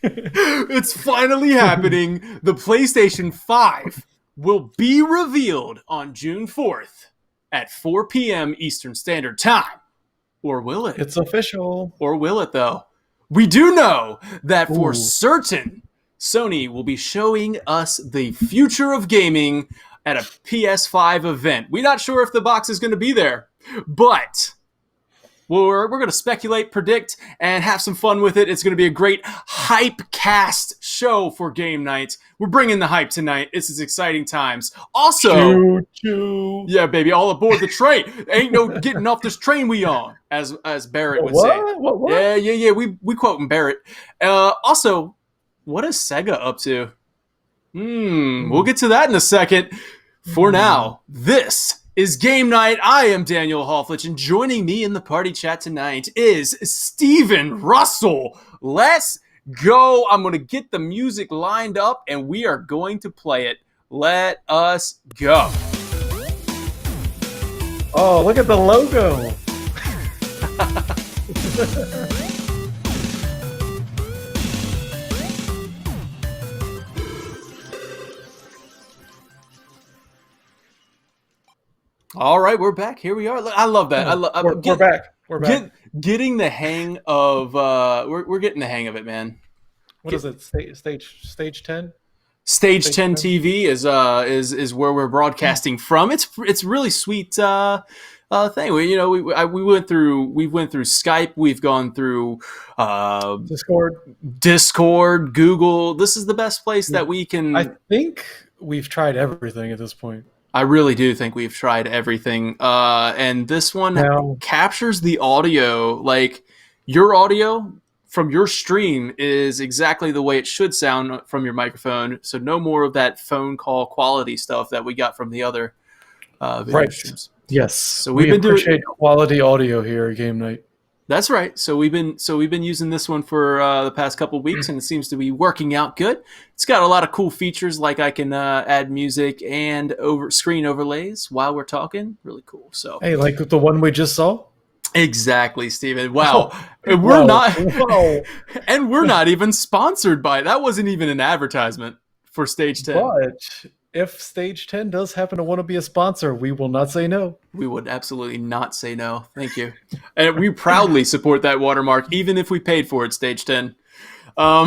It's finally happening. The PlayStation 5 will be revealed on June 4th at 4 p.m. Eastern Standard Time. Or will it? It's official. Or will it, though? We do know that for Ooh. certain, Sony will be showing us the future of gaming at a PS5 event. We're not sure if the box is going to be there, but we're going to speculate, predict, and have some fun with it. It's going to be a great Hypecast show for game night. We're bringing the hype tonight. It's exciting times. Also, choo-choo. yeah, baby, all aboard the train. Ain't no getting off this train we on, as Barrett would say. What? Yeah. We quoting Barrett. Also, what is Sega up to? We'll get to that in a second. For now, this is Game Night. I am Daniel Hofflich, and joining me in the party chat tonight is Steven Russell. Let's go. I'm going to get the music lined up, and we are going to play it. Let us go. Oh, look at the logo. All right, we're back. Here we are. I love that. We're back. We're back. Getting the hang of we're getting the hang of it, man. What is it? Stage 10? Stage 10 TV is where we're broadcasting from. It's really sweet thing. We went through Skype. We've gone through Discord, Google. This is the best place that we can. I think we've tried everything at this point. I really do think we've tried everything. And this one captures the audio. Like, your audio from your stream is exactly the way it should sound from your microphone. So no more of that phone call quality stuff that we got from the other video streams. Yes. So we appreciate quality audio here at Game Night. That's right. So we've been using this one for the past couple of weeks, and it seems to be working out good. It's got a lot of cool features, like I can add music and screen overlays while we're talking. Really cool. So hey, like the one we just saw. Exactly, Steven. Wow. And we're not even sponsored by it. That wasn't even an advertisement for Stage 10. But if Stage 10 does happen to want to be a sponsor, we will not say no. We would absolutely not say no. Thank you. And we proudly support that watermark, even if we paid for it, Stage 10. All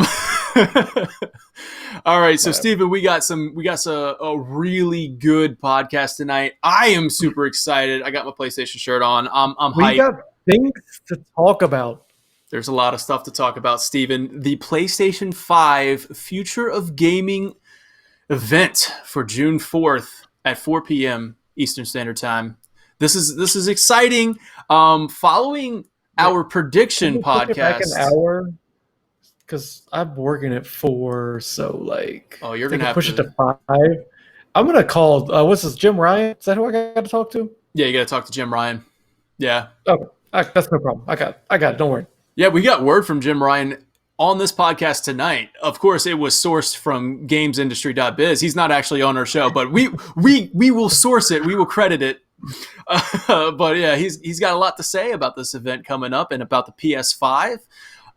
right, so Steven, we got a really good podcast tonight. I am super excited. I got my PlayStation shirt on. I'm hyped. We got things to talk about. There's a lot of stuff to talk about, Steven. The PlayStation 5 Future of Gaming event for June 4th at 4 p.m. Eastern Standard Time. This is exciting. Following our prediction podcast. Back an hour. Because I'm working at 4, so you're gonna have push it to 5. I'm gonna call. What's this? Jim Ryan? Is that who I got to talk to? Yeah, you got to talk to Jim Ryan. Yeah. Okay, that's no problem. I got it. Don't worry. Yeah, we got word from Jim Ryan on this podcast tonight. Of course, it was sourced from GamesIndustry.biz. He's not actually on our show, but we will source it. We will credit it. But yeah, he's got a lot to say about this event coming up and about the PS5.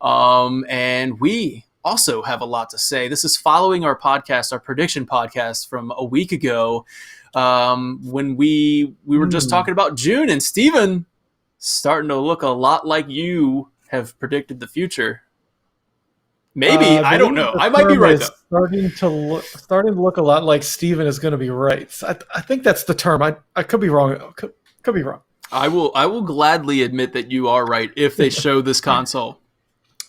And we also have a lot to say. This is following our podcast, our prediction podcast from a week ago, when we were just talking about June, and Steven starting to look a lot like you have predicted the future. Maybe, I don't know. I might be right though. Starting to look a lot like Steven is going to be right. I think that's the term. I could be wrong. Could be wrong. I will gladly admit that you are right if they show this console.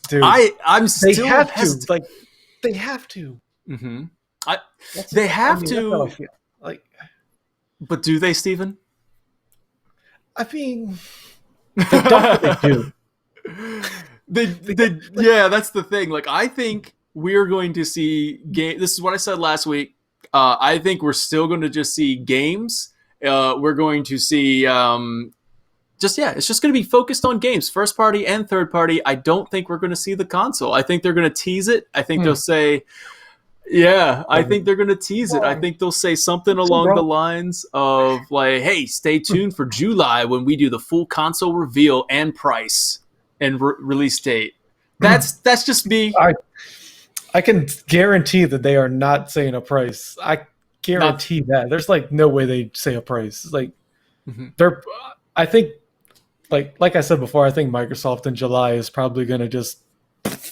Dude, I'm still they have to. They have to. Mm-hmm. They have to. But do they, Steven? I mean, they don't. They do. Yeah, that's the thing. I think we're going to see game. This is what I said last week. I think we're still going to just see games. We're going to see. It's just going to be focused on games, first party and third party. I don't think we're going to see the console. I think they're going to tease it. I think they'll say, I think they're going to tease it. I think they'll say something along the lines of hey, stay tuned for July when we do the full console reveal and price and release date. That's just me. I can guarantee that they are not saying a price. I guarantee that. There's like no way they say a price. Like they're. I think, like I said before, I think Microsoft in July is probably going to just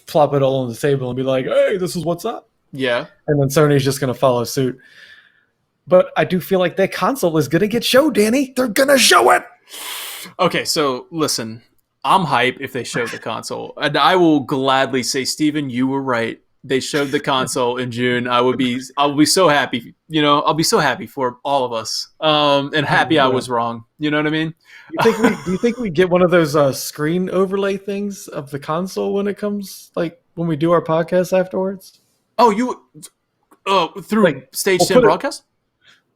plop it all on the table and be like, "Hey, this is what's up." Yeah. And then Sony's just going to follow suit. But I do feel like that console is going to get shown, Danny. They're going to show it. Okay, so listen, I'm hype if they show the console. And I will gladly say, Steven, you were right. They showed the console in June. I'll be so happy. I'll be so happy for all of us. And happy I was wrong. You know what I mean? Do you think we get one of those screen overlay things of the console when it comes, like when we do our podcast afterwards? Oh, through Like, Stage we'll 10 broadcast?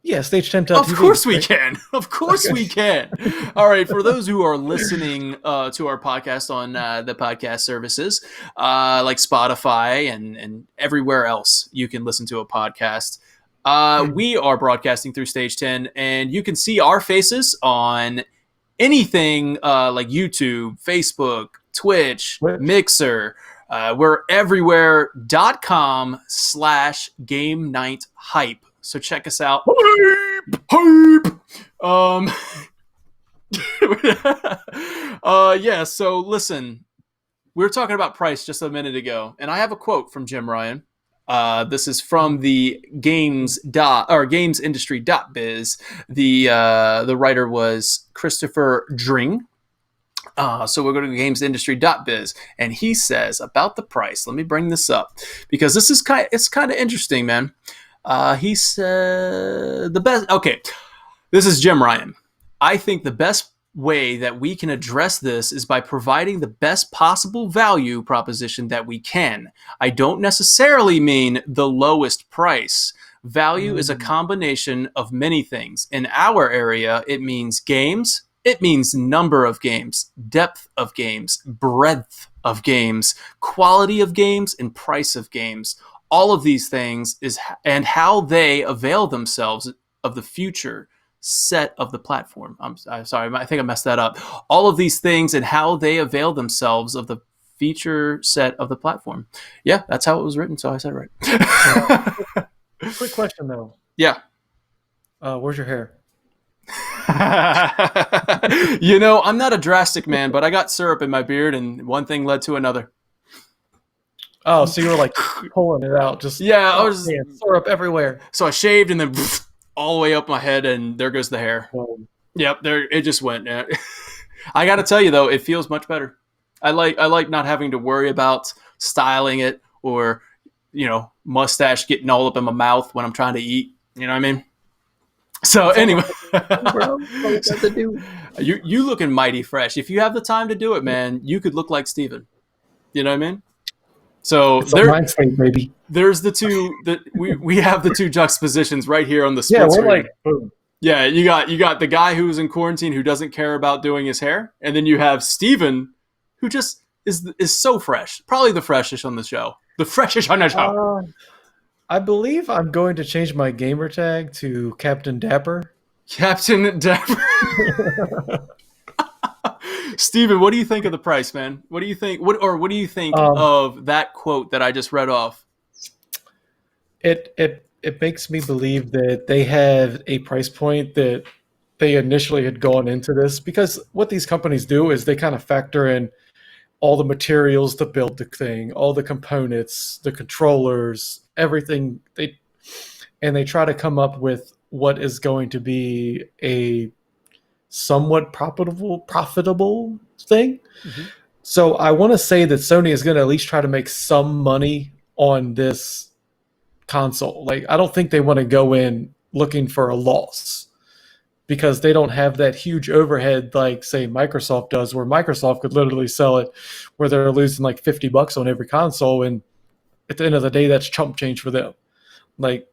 Yeah, Stage 10 Of course we can. Of course we can. All right. For those who are listening to our podcast on the podcast services like Spotify and everywhere else you can listen to a podcast, we are broadcasting through Stage 10, and you can see our faces on anything like YouTube, Facebook, Twitch, Mixer. We're everywhere.com/game night hype. So check us out. Hype. Yeah. So listen, we were talking about price just a minute ago, and I have a quote from Jim Ryan. This is from the gamesindustry.biz. The writer was Christopher Dring. So we're going to gamesindustry.biz, and he says about the price. Let me bring this up because it's kind of interesting, man. He said the best. Okay, this is Jim Ryan. I think the best way that we can address this is by providing the best possible value proposition that we can. I don't necessarily mean the lowest price. Value is a combination of many things. In our area, it means games. It means number of games, depth of games, breadth of games, quality of games, and price of games. All of these things and how they avail themselves of the future set of the platform. I'm sorry, I think I messed that up. All of these things and how they avail themselves of the feature set of the platform. Yeah, that's how it was written, so I said it right. Quick question, though. Yeah. Where's your hair? I'm not a drastic man, but I got syrup in my beard, and one thing led to another. Oh, so you were like pulling it out, just I was syrup everywhere. So I shaved and then all the way up my head, and there goes the hair. Yep, there it just went. I got to tell you though, it feels much better. I like not having to worry about styling it or mustache getting all up in my mouth when I'm trying to eat. You know what I mean? So anyway, you looking mighty fresh. If you have the time to do it, man, you could look like Steven. You know what I mean? So there's the two that we have the two juxtapositions right here on the split screen. Like, boom. Yeah, you got the guy who's in quarantine who doesn't care about doing his hair, and then you have Steven who just is so fresh, probably the freshest on the show, the freshest on the show. I believe I'm going to change my gamer tag to Captain Dapper. Captain Dapper. Steven, what do you think of the price, man? What do you think? What do you think of that quote that I just read off? It makes me believe that they have a price point that they initially had gone into this, because what these companies do is they kind of factor in all the materials to build the thing, all the components, the controllers, everything. They try to come up with what is going to be a somewhat profitable thing. Mm-hmm. So I want to say that Sony is going to at least try to make some money on this console. Like, I don't think they want to go in looking for a loss, because they don't have that huge overhead like, say, Microsoft does, where Microsoft could literally sell it where they're losing like $50 on every console, and at the end of the day, that's chump change for them. Like,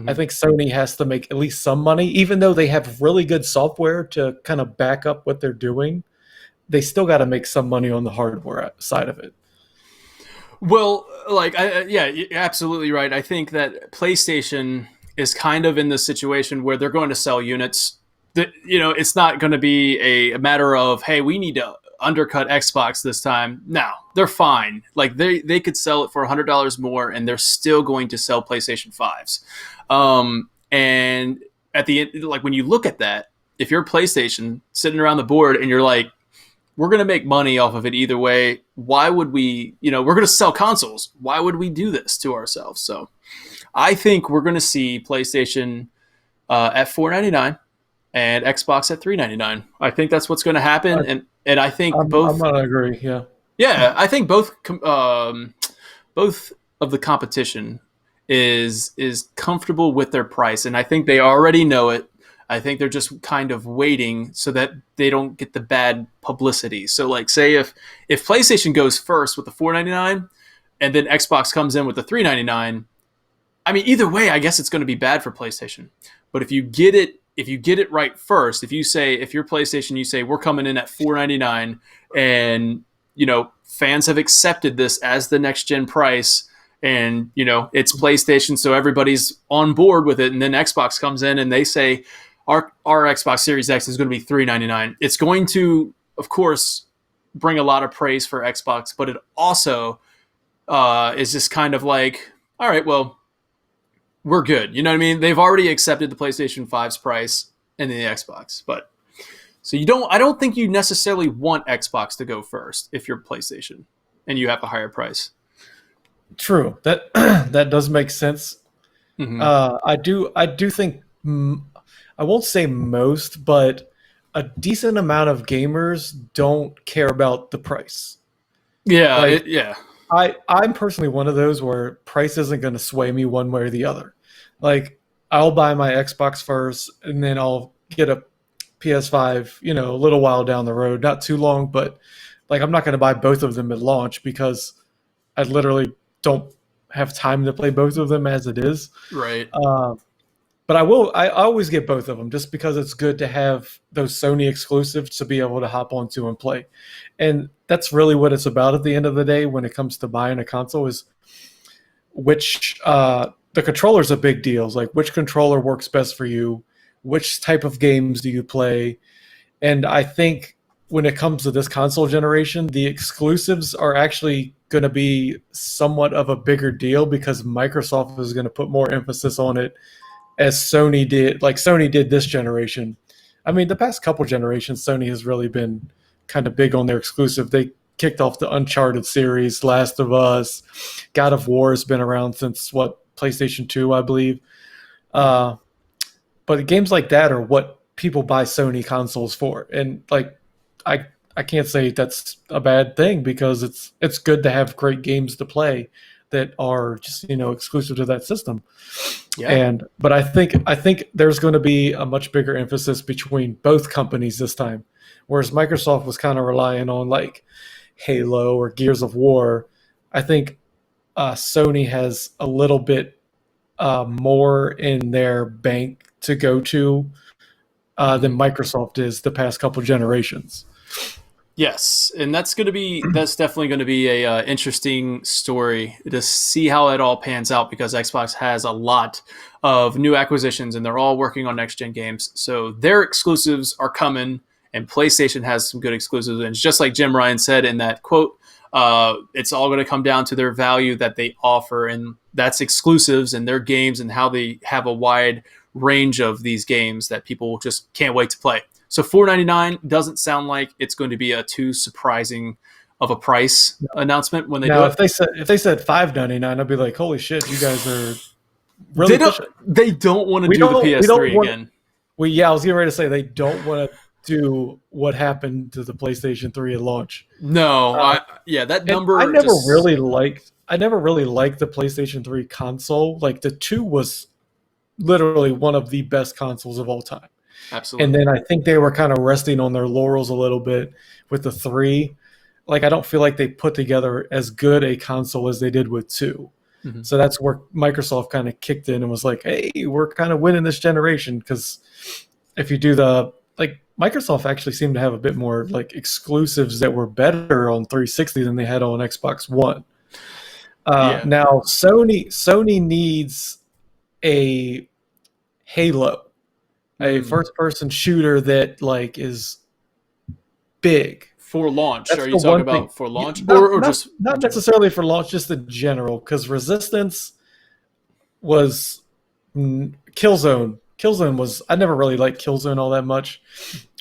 I think Sony has to make at least some money, even though they have really good software to kind of back up what they're doing. They still got to make some money on the hardware side of it. Well, yeah, you're absolutely right. I think that PlayStation is kind of in the situation where they're going to sell units. That, it's not going to be a matter of, hey, we need a undercut Xbox this time. No, they're fine. Like they could sell it for $100 more, and they're still going to sell PlayStation 5s. And at the end, like when you look at that, if you're PlayStation sitting around the board and you're like, we're going to make money off of it either way. Why would we, we're going to sell consoles. Why would we do this to ourselves? So I think we're going to see PlayStation at $4.99 and Xbox at $3.99. I think that's what's going to happen. And I think both. I'm going to agree. Yeah. Yeah. I think both of the competition is comfortable with their price. And I think they already know it. I think they're just kind of waiting so that they don't get the bad publicity. So, like, say if PlayStation goes first with the $4.99 and then Xbox comes in with the $3.99, I mean, either way, I guess it's going to be bad for PlayStation. But if you get it right first, if you're PlayStation, you say we're coming in at $4.99, and fans have accepted this as the next gen price. And, it's PlayStation, so everybody's on board with it. And then Xbox comes in and they say, our Xbox Series X is going to be $3.99. It's going to, of course, bring a lot of praise for Xbox, but it also is just kind of like, all right, well, we're good. You know what I mean? They've already accepted the PlayStation 5's price and the Xbox. But so I don't think you necessarily want Xbox to go first if you're PlayStation and you have a higher price. True. That does make sense. Mm-hmm. I do think, I won't say most, but a decent amount of gamers don't care about the price. Yeah, I'm personally one of those where price isn't going to sway me one way or the other. Like, I'll buy my Xbox first, and then I'll get a PS5, a little while down the road, not too long, but like I'm not going to buy both of them at launch because I literally don't have time to play both of them as it is. Right. But I always get both of them just because it's good to have those Sony exclusives to be able to hop onto and play. And that's really what it's about at the end of the day when it comes to buying a console, is which the controller's a big deal. It's like, which controller works best for you? Which type of games do you play? And I think when it comes to this console generation, the exclusives are actually going to be somewhat of a bigger deal because Microsoft is going to put more emphasis on it, as Sony did, like Sony did this generation. I mean, the past couple generations, Sony has really been kind of big on their exclusive. They kicked off the Uncharted series, Last of Us, God of War has been around since, PlayStation 2, I believe. But games like that are what people buy Sony consoles for. And, like, I can't say that's a bad thing because it's good to have great games to play that are just exclusive to that system. Yeah. But I think there's going to be a much bigger emphasis between both companies this time, whereas Microsoft was kind of relying on like Halo or Gears of War. I think Sony has a little bit more in their bank to go to than Microsoft is the past couple generations. Yes, and that's definitely going to be a interesting story to see how it all pans out, because Xbox has a lot of new acquisitions and they're all working on next gen games. So their exclusives are coming, and PlayStation has some good exclusives. And it's just like Jim Ryan said in that quote, it's all going to come down to their value that they offer, and that's exclusives and their games and how they have a wide range of these games that people just can't wait to play. So $4.99 doesn't sound like it's going to be a too surprising of a price announcement when they do it. If they said $5.99, I'd be like, holy shit, you guys are really pushing. They don't want to do the PS3 again. I was getting ready to say they don't want to do what happened to the PlayStation 3 at launch. No, that number. I never really liked the PlayStation 3 console. Like, the 2 was literally one of the best consoles of all time. Absolutely. And then I think they were kind of resting on their laurels a little bit with the 3. Like, I don't feel like they put together as good a console as they did with 2. Mm-hmm. So that's where Microsoft kind of kicked in and was like, hey, we're kind of winning this generation. Because if you do Microsoft actually seemed to have a bit more like exclusives that were better on 360 than they had on Xbox One. Now Sony needs a Halo, a first-person shooter that like is big For launch, That's are you the talking one thing. about for launch, Not or not just not in general? necessarily for launch, just in general, because Resistance was Killzone. Killzone was, I never really liked Killzone all that much.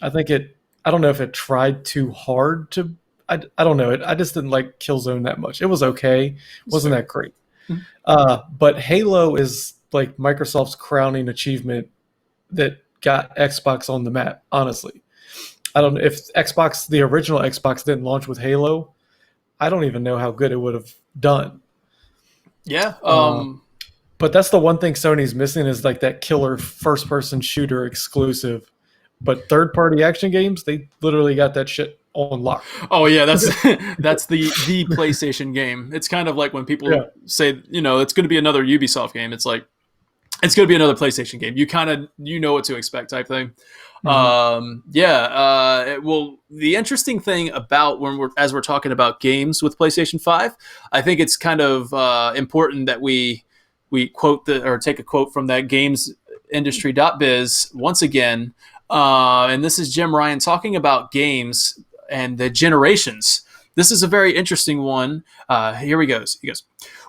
I think I don't know if it tried too hard to. I don't know. I just didn't like Killzone that much. It was okay, That's wasn't fair. that great. Mhm. But Halo is like Microsoft's crowning achievement that got Xbox on the map. Honestly, I don't know if Xbox, the original Xbox, didn't launch with Halo. I don't even know how good it would have done. Yeah. Uh, but that's the one thing Sony's missing is like that killer first person shooter exclusive. But third party action games, they literally got that shit on lock. Oh yeah, that's that's the PlayStation game. It's kind of like when Yeah. people say, it's going to be another Ubisoft game. It's like it's going to be another PlayStation game. You kind of know what to expect type thing. Hmm. Yeah. Well, the interesting thing about as we're talking about games with PlayStation 5, I think it's kind of important that we quote or take a quote from that gamesindustry.biz once again. And this is Jim Ryan talking about games and the generations. This is a very interesting one. Here he goes. He goes,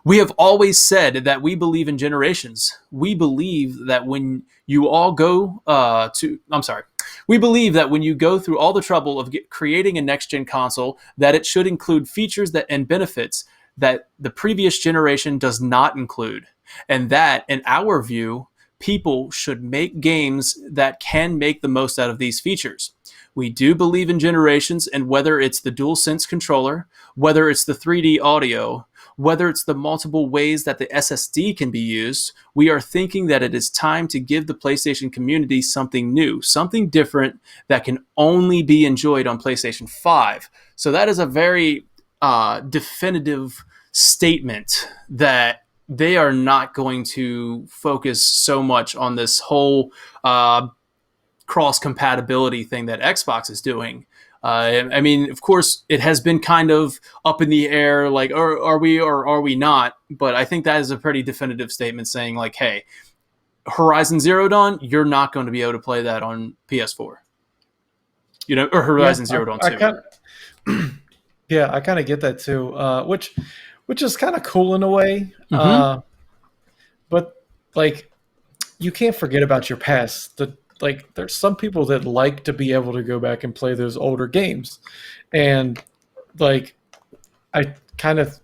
"We have always said that we believe in generations. We believe that when you all go we believe that when you go through all the trouble of creating a next-gen console, that it should include features and benefits that the previous generation does not include. And that, in our view, people should make games that can make the most out of these features. We do believe in generations, and whether it's the DualSense controller, whether it's the 3D audio, whether it's the multiple ways that the SSD can be used, we are thinking that it is time to give the PlayStation community something new, something different that can only be enjoyed on PlayStation 5. So that is a very definitive statement that they are not going to focus so much on this whole cross compatibility thing that Xbox is doing. I mean, of course, it has been kind of up in the air, like, are we or are we not? But I think that is a pretty definitive statement saying, like, hey, Horizon Zero Dawn, you're not going to be able to play that on PS4, or Yeah. Horizon Zero Dawn I 2. kind yeah, I kind of get that too. Which is kind of cool in a way. Mm-hmm. But like, you can't forget about your past. Like, there's some people that like to be able to go back and play those older games, and like, I kind of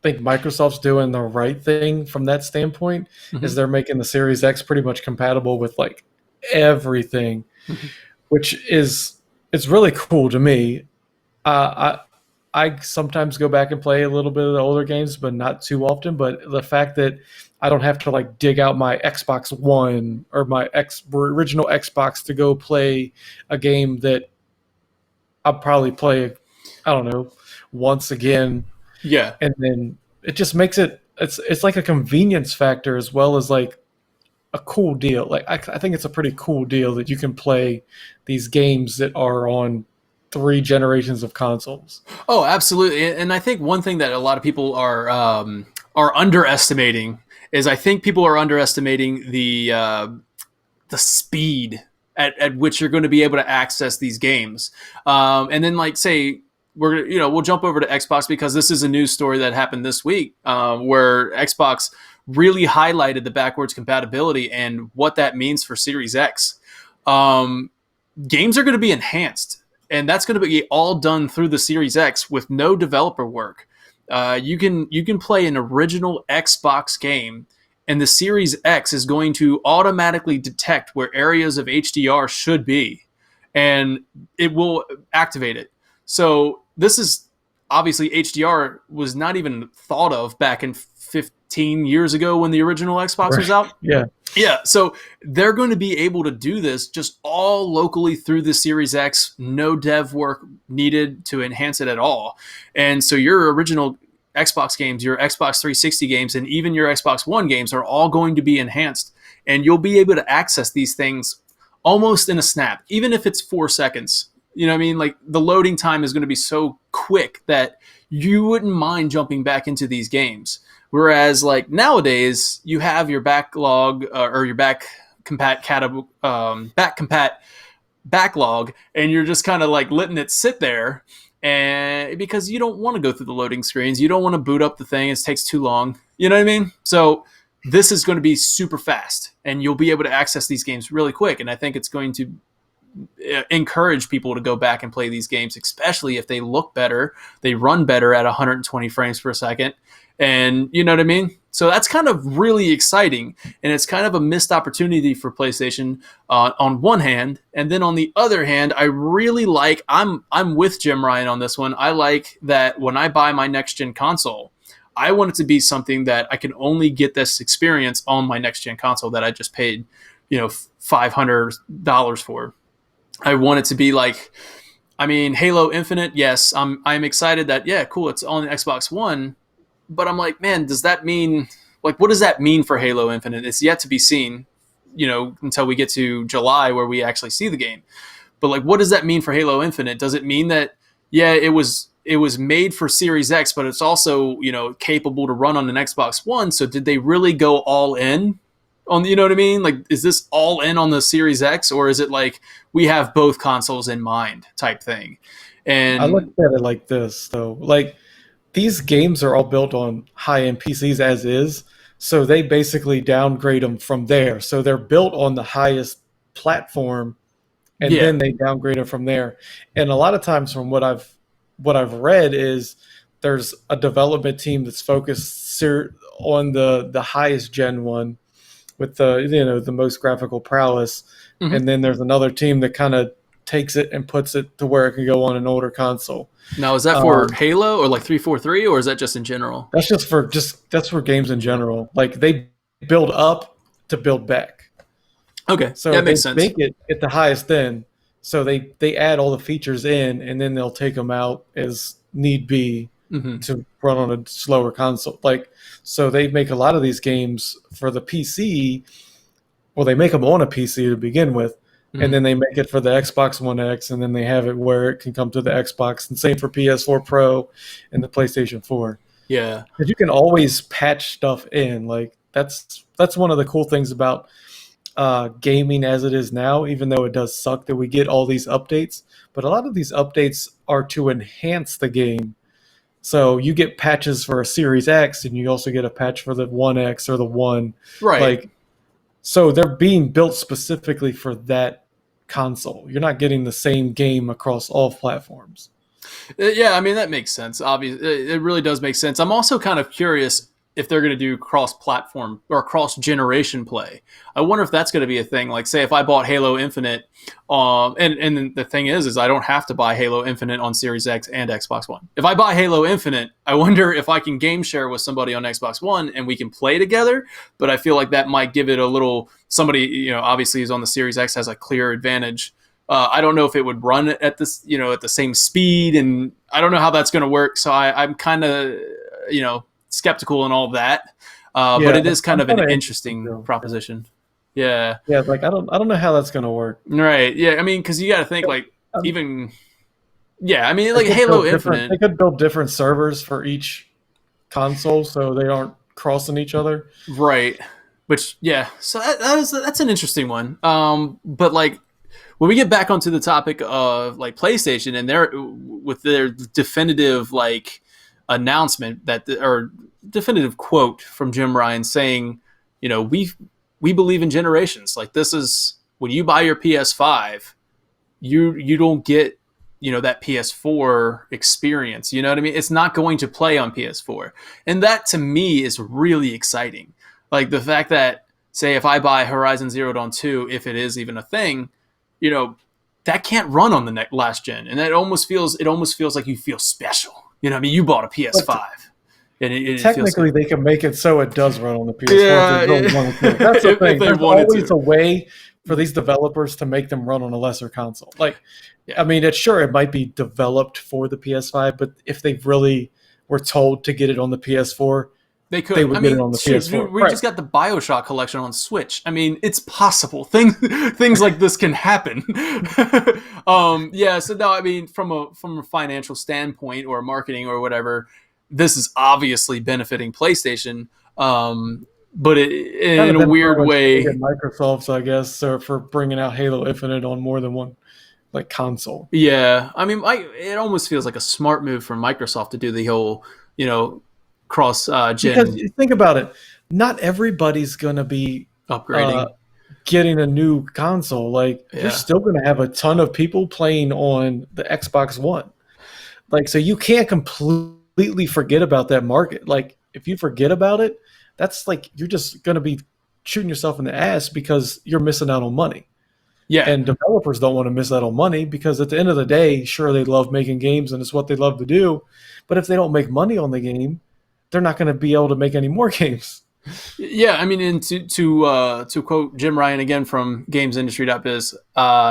think Microsoft's doing the right thing from that standpoint. Mm-hmm. Is they're making the Series X pretty much compatible with like everything, Mm-hmm. which is it's really cool to me. I sometimes go back and play a little bit of the older games, but not too often. But the fact that I don't have to like dig out my Xbox One or my original Xbox to go play a game that I'll probably play, I don't know, once again, Yeah. and then it just makes it's like a convenience factor as well as like a cool deal. Like I think it's a pretty cool deal that you can play these games that are on 3 generations of consoles. Oh, absolutely. And I think one thing that a lot of people are underestimating is I think people are underestimating the speed at which you're going to be able to access these games. And then, like, say we'll jump over to Xbox because this is a news story that happened this week where Xbox really highlighted the backwards compatibility and what that means for Series X. Um, Games are going to be enhanced, and that's going to be all done through the Series X with no developer work. You can play an original Xbox game, and the Series X is going to automatically detect where areas of HDR should be, and it will activate it. So this is obviously HDR was not even thought of back in 15 years ago when the original Xbox was Right. out. Yeah. Yeah, so they're going to be able to do this just all locally through the Series X, no dev work needed to enhance it at all. And so your original Xbox games, your Xbox 360 games, and even your Xbox One games are all going to be enhanced. And you'll be able to access these things almost in a snap, even if it's 4 seconds. You know what I mean? Like the loading time is going to be so quick that you wouldn't mind jumping back into these games. Whereas, like nowadays, you have your backlog or your back compat backlog, and you're just kind of like letting it sit there. and because you don't want to go through the loading screens, you don't want to boot up the thing, it takes too long. You know what I mean? So this is going to be super fast, and you'll be able to access these games really quick. And I think it's going to encourage people to go back and play these games, especially if they look better, they run better at 120 frames per second. And you know what I mean? So that's kind of really exciting, and it's kind of a missed opportunity for PlayStation on one hand, and then on the other hand, I really like. I'm with Jim Ryan on this one. I like that when I buy my next gen console, I want it to be something that I can only get this experience on my next gen console that I just paid, $500 for. I want it to be like, I mean, Halo Infinite. Yes, I'm excited that cool, it's on the Xbox One. But I'm like, man, does that mean, like, what does that mean for Halo Infinite? It's yet to be seen, until we get to July where we actually see the game. But like, what does that mean for Halo Infinite? Does it mean that, it was made for Series X, but it's also, capable to run on an Xbox One. So did they really go all in on, you know what I mean? Like, is this all in on the Series X, or is it like we have both consoles in mind type thing? And I look at it like this, though. Like, these games are all built on high-end PCs as is, so they basically downgrade them from there. So they're built on the highest platform, and then they downgrade them from there. And a lot of times, from what I've read, is there's a development team that's focused on the highest gen one with the most graphical prowess, and then there's another team that kind of takes it and puts it to where it can go on an older console. Now, is that for Halo or like 343, or is that just in general? That's for games in general. Like, they build up to build back. Okay, so that makes sense. Make it at the highest end. So they add all the features in, and then they'll take them out as need be to run on a slower console. Like, so they make a lot of these games for the PC. Well, they make them on a PC to begin with. And then they make it for the Xbox One X, and then they have it where it can come to the Xbox, and same for PS4 Pro and the PlayStation 4. Yeah, because you can always patch stuff in. Like, that's one of the cool things about gaming as it is now. Even though it does suck that we get all these updates, but a lot of these updates are to enhance the game. So you get patches for a Series X, and you also get a patch for the One X or the One. Right. Like, so they're being built specifically for that console. You're not getting the same game across all platforms. Yeah, I mean, that makes sense. Obviously, it really does make sense. I'm also kind of curious if they're going to do cross-platform or cross-generation play. I wonder if that's going to be a thing. Like, say, if I bought Halo Infinite, and the thing is I don't have to buy Halo Infinite on Series X and Xbox One. If I buy Halo Infinite, I wonder if I can game share with somebody on Xbox One and we can play together. But I feel like that might give it a little. Somebody, obviously, who's on the Series X has a clear advantage. I don't know if it would run at this, at the same speed, and I don't know how that's going to work. So I'm kind of, skeptical and all of that. But it is kind of an interesting proposition. Yeah. Yeah. Like, I don't know how that's going to work. Right. Yeah. I mean, cause you got to think like even, I mean, like Halo Infinite. They could build different servers for each console so they aren't crossing each other. Right. Which, so that's an interesting one. But like, when we get back onto the topic of like PlayStation and with their definitive like announcement or definitive quote from Jim Ryan saying, we believe in generations. Like, this is when you buy your PS5, you don't get, that PS4 experience. You know what I mean? It's not going to play on PS4. And that to me is really exciting. Like, the fact that, say, if I buy Horizon Zero Dawn 2, if it is even a thing, that can't run on the last gen, and it almost feels like you feel special. I mean, you bought a PS5, and it technically they can make it so it does run on the PS4. Yeah, that's the thing. There's always a way for these developers to make them run on a lesser console. Like, I mean, it might be developed for the PS5, but if they really were told to get it on the PS4. They could. They would get it on the PS4. We just got the Bioshock collection on Switch. I mean, it's possible. Things like this can happen. So no, I mean, from a financial standpoint or marketing or whatever, this is obviously benefiting PlayStation. But in a weird way, Microsoft's, I guess, for bringing out Halo Infinite on more than one like console. Yeah, I mean, it almost feels like a smart move from Microsoft to do the whole, cross Because gen you think about it, not everybody's gonna be uh, upgrading. getting a new console. Like you're Yeah, still gonna have a ton of people playing on the Xbox One. Like so, you can't completely forget about that market. Like if you forget about it, that's like you're just gonna be shooting yourself in the ass because you're missing out on money. yeah, And developers don't want to miss out on money because at the end of the day, sure, they love making games and it's what they love to do. But if they don't make money on the game, they're not going to be able to make any more games. yeah. I mean, and to quote Jim Ryan again from GamesIndustry.biz,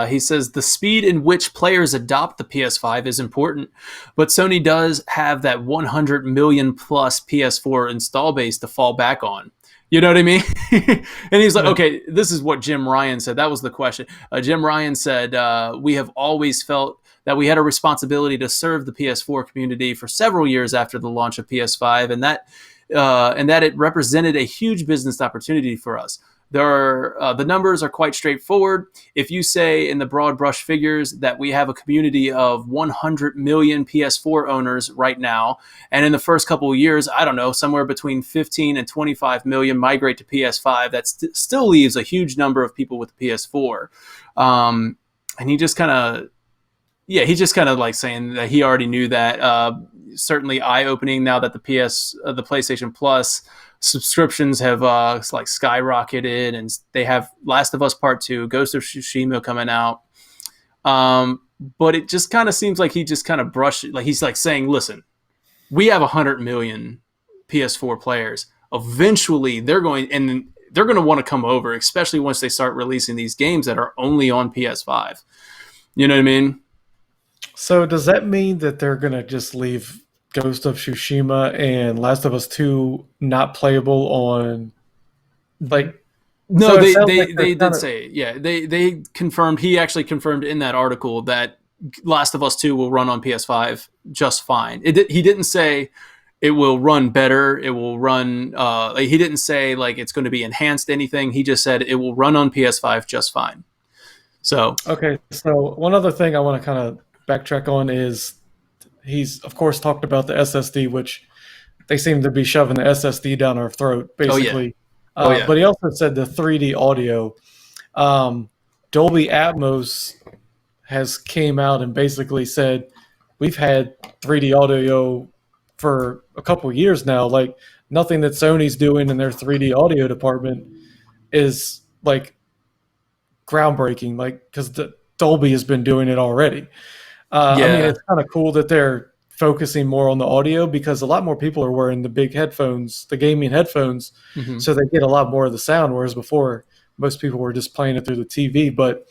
he says the speed in which players adopt the PS5 is important, but Sony does have that 100 million plus PS4 install base to fall back on. You know what I mean? And he's like, Yeah. okay, this is what Jim Ryan said. That was the question. Jim Ryan said, we have always felt that we had a responsibility to serve the PS4 community for several years after the launch of PS5, and that it represented a huge business opportunity for us. The numbers are quite straightforward. If you say in the broad brush figures that we have a community of 100 million PS4 owners right now, and in the first couple of years, I don't know, somewhere between 15 and 25 million migrate to PS5, that still leaves a huge number of people with the PS4. And he just kind of, yeah, he's just kind of like saying that he already knew that. Certainly eye-opening now that the PlayStation Plus subscriptions have like skyrocketed, and they have Last of Us Part 2, Ghost of Tsushima coming out. But it just kind of seems like he just kind of brushed it. Like he's like saying, listen, we have 100 million PS4 players. Eventually, they're going to want to come over, especially once they start releasing these games that are only on PS5. You know what I mean? So does that mean that they're going to just leave Ghost of Tsushima and Last of Us 2 not playable on like No, so it they sounds they like they're they did kind of say, yeah, they confirmed. He actually confirmed in that article that Last of Us 2 will run on PS5 just fine. He didn't say it will run better. It will run. He didn't say like it's going to be enhanced anything. He just said it will run on PS5 just fine. So Okay, so one other thing I want to kind of backtrack on is he's of course talked about the SSD, which they seem to be shoving the SSD down our throat, oh yeah, basically. oh yeah, But he also said the 3D audio. Um, Dolby Atmos has came out and basically said we've had 3D audio for a couple years now. Like nothing that Sony's doing in their 3D audio department is like groundbreaking. Like because Dolby has been doing it already. I mean, yeah. it's kind of cool that they're focusing more on the audio because a lot more people are wearing the big headphones, the gaming headphones, Mm-hmm. so they get a lot more of the sound. Whereas before, most people were just playing it through the TV. But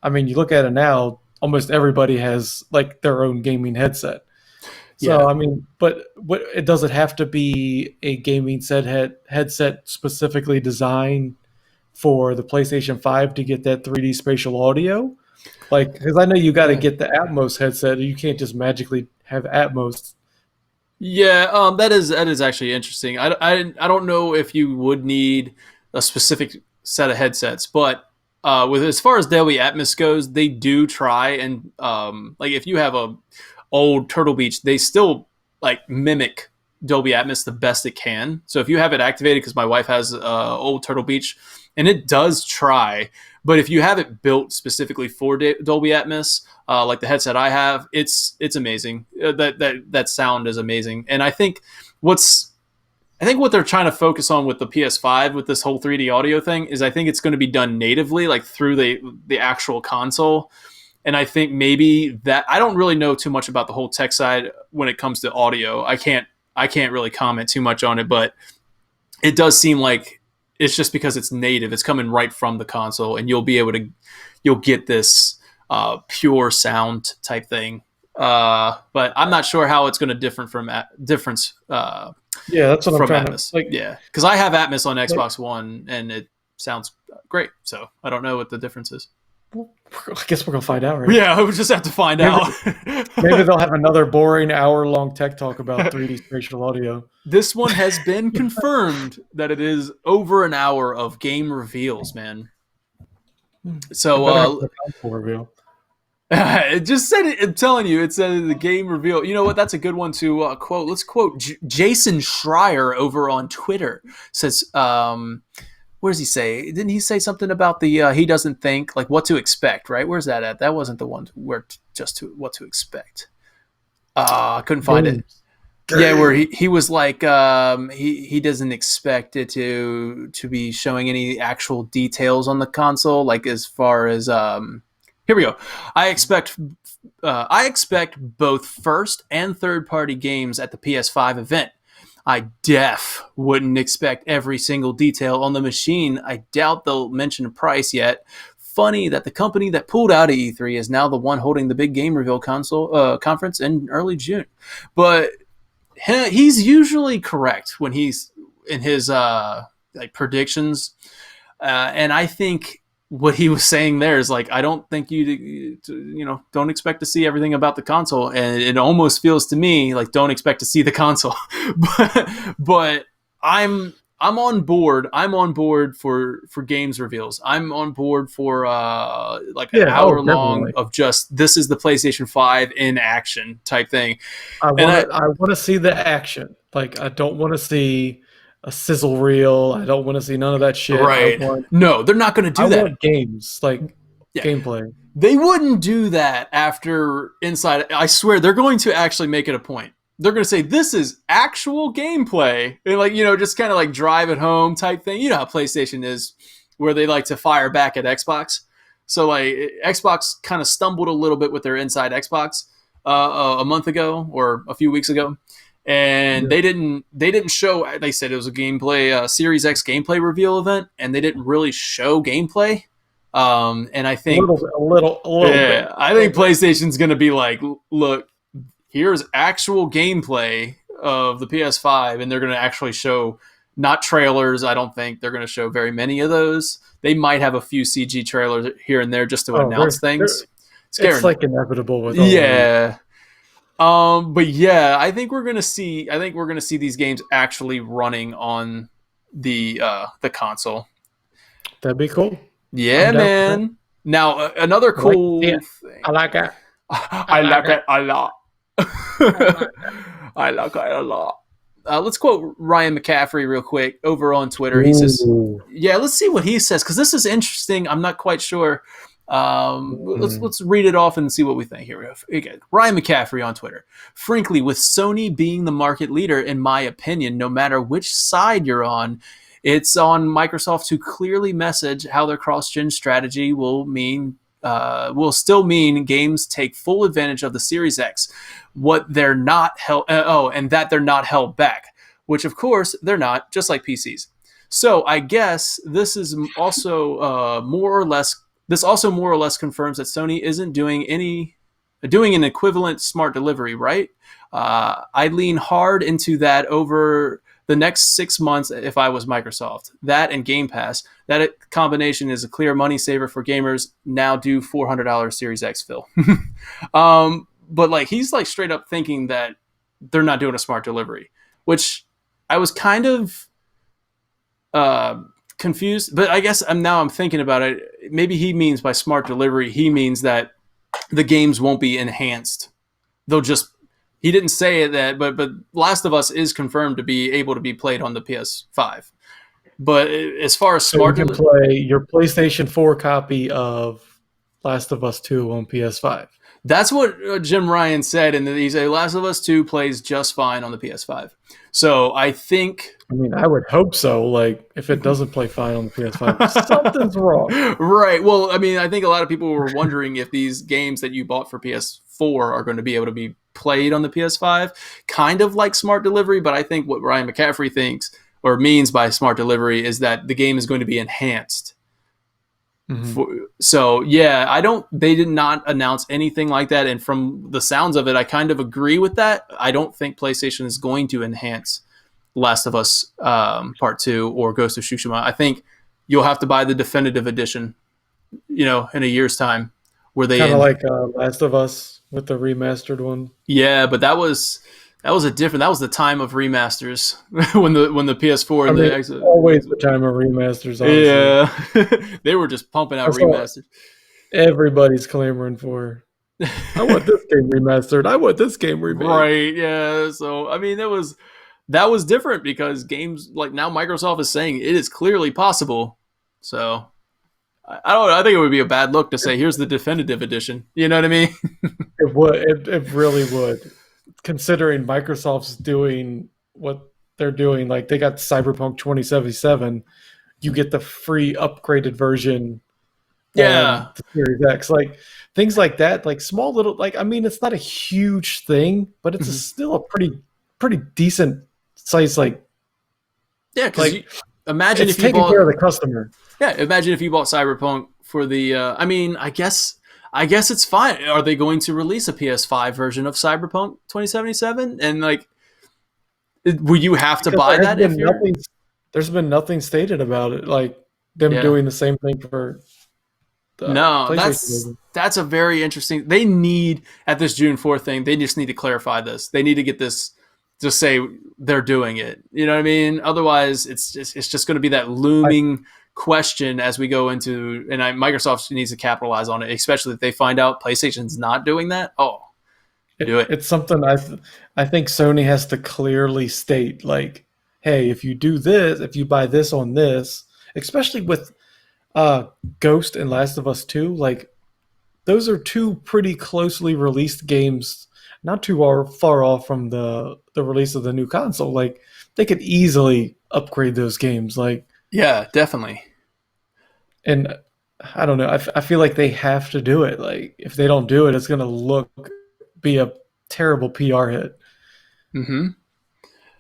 I mean, you look at it now, almost everybody has like their own gaming headset. So Yeah. I mean, but what it does it have to be a gaming headset specifically designed for the PlayStation 5 to get that 3D spatial audio? Like, because I know you got to get the Atmos headset. You can't just magically have Atmos. Yeah, that is actually interesting. I don't know if you would need a specific set of headsets, but with as far as Dolby Atmos goes, they do try and like if you have a old Turtle Beach, they still like mimic Dolby Atmos the best it can. So if you have it activated, because my wife has old Turtle Beach, and it does try, but if you have it built specifically for Dolby Atmos, like the headset I have, it's amazing. That sound is amazing, and I think what they're trying to focus on with the PS5 with this whole 3D audio thing is I think it's going to be done natively, like through the actual console. And I think maybe that I don't really know too much about the whole tech side when it comes to audio. I can't really comment too much on it, but it does seem like it's just because it's native. It's coming right from the console, and you'll get this pure sound type thing. But I'm not sure how it's going to difference Yeah, that's what I'm from trying to Atmos. like. Yeah, because I have Atmos on like Xbox One, and it sounds great. So I don't know what the difference is. I guess we're gonna find out, right? Yeah, I would just have to find Maybe, out. maybe they'll have another boring hour-long tech talk about 3D spatial audio. This one has been confirmed that it is over an hour of game reveals, man. They better have So the console reveal. It just said it. I'm telling you, it said the game reveal. You know what? That's a good one to quote. Let's quote Jason Schreier over on Twitter. Says, "What does he say? Didn't he say something about the he doesn't think like what to expect? Right? Where's that at? That wasn't the one where what to expect. I couldn't find it. Yeah, where he was like he doesn't expect it to be showing any actual details on the console, like as far as here we go. I expect both first and third party games at the PS5 event. I wouldn't expect every single detail on the machine. I doubt they'll mention a price yet. Funny that the company that pulled out of E3 is now the one holding the big game reveal console conference in early June. But he's usually correct when he's in his like predictions, and I think what he was saying there is like, I don't think you don't expect to see everything about the console, and it almost feels to me like don't expect to see the console. but I'm on board. I'm on board for games reveals. I'm on board for like an hour long of just this is the PlayStation 5 in action type thing. I want to see the action. Like, I don't want to see a sizzle reel. I don't want to see none of that shit. Right. No, they're not going to do that. I want games, like gameplay. They wouldn't do that after Inside. I swear they're going to actually make it a point. They're going to say, this is actual gameplay. And like, just kind of like drive it home type thing. You know how PlayStation is, where they like to fire back at Xbox. So like Xbox kind of stumbled a little bit with their Inside Xbox a month ago or a few weeks ago. And they didn't show, they said it was a gameplay, Series X gameplay reveal event, and they didn't really show gameplay. And I think a little bit. I think PlayStation's going to be like, look, here's actual gameplay of the PS5, and they're going to actually show not trailers. I don't think they're going to show very many of those. They might have a few CG trailers here and there just to announce things. It's like inevitable with all but yeah, I think we're gonna see these games actually running on the console. That'd be cool. Yeah, man. Now another cool thing. I like it. I like it a lot. I like it a lot. Let's quote Ryan McCaffrey real quick over on Twitter. He says, "Yeah, let's see what he says because this is interesting. I'm not quite sure." Let's read it off and see what we think here. Again, Ryan McCaffrey on Twitter. Frankly, with Sony being the market leader, in my opinion, no matter which side you're on, it's on Microsoft to clearly message how their cross-gen strategy will still mean games take full advantage of the Series X, and that they're not held back, which of course they're not, just like PCs. So I guess this is also more or less confirms that Sony isn't doing an equivalent smart delivery, right? I'd lean hard into that over the next 6 months if I was Microsoft. That and Game Pass, that combination is a clear money saver for gamers. Now do $400 Series X, Phil. But like he's like straight up thinking that they're not doing a smart delivery, which I was kind of confused, but I guess I'm thinking about it. Maybe he means by smart delivery, he means that the games won't be enhanced. He didn't say that, but Last of Us is confirmed to be able to be played on the PS5. But as far as smart, you can play your PlayStation 4 copy of Last of Us 2 on PS5. That's what Jim Ryan said, and he said Last of Us 2 plays just fine on the PS5. So I think... I mean, I would hope so. Like, if it doesn't play fine on the PS5, something's wrong. Right. Well, I mean, I think a lot of people were wondering if these games that you bought for PS4 are going to be able to be played on the PS5. Kind of like smart delivery, but I think what Ryan McCaffrey thinks or means by smart delivery is that the game is going to be enhanced. So yeah, they did not announce anything like that, and from the sounds of it, I kind of agree with that. I don't think PlayStation is going to enhance Last of Us Part 2 or Ghost of Tsushima. I think you'll have to buy the definitive edition, in a year's time, where they kind of like Last of Us with the remastered one. Yeah, but that was the time of remasters when the PS4 and the Xbox. Always the time of remasters. Honestly. Yeah, they were just pumping out remasters. Everybody's clamoring for I want this game remastered. I want this game remade. Right, yeah. So I mean, that was different because games like now Microsoft is saying it is clearly possible. So I don't know. I think it would be a bad look to say here's the definitive edition. You know what I mean? It would. It really would. Considering Microsoft's doing what they're doing, like they got Cyberpunk 2077, you get the free upgraded version on Yeah. the Series X. Like things like that, like small little, like I mean, it's not a huge thing, but it's Mhm. still a pretty decent size. Yeah, because Like imagine it's if you taking care bought of the customer. yeah, imagine if you bought Cyberpunk for the I mean, I guess it's fine. Are they going to release a PS5 version of Cyberpunk 2077? And like will you have to Because buy that if you're there's been nothing stated about it, like them Yeah. doing the same thing for the No, PlayStation version. that's a very interesting. They need at this June 4th thing. They just need to clarify this. They need to get this to say they're doing it. You know what I mean? Otherwise, it's just going to be that looming question as we go into. And Microsoft needs to capitalize on it, especially if they find out PlayStation's not doing that. Oh, do it. It's something I think Sony has to clearly state, like, hey, if you do this, if you buy this on this, especially with uh, Ghost and Last of Us 2, like those are two pretty closely released games, not too far off from the release of the new console. Like they could easily upgrade those games. Like, Yeah, definitely. and I don't know. I feel like they have to do it. Like if they don't do it, it's gonna be a terrible PR hit Hmm.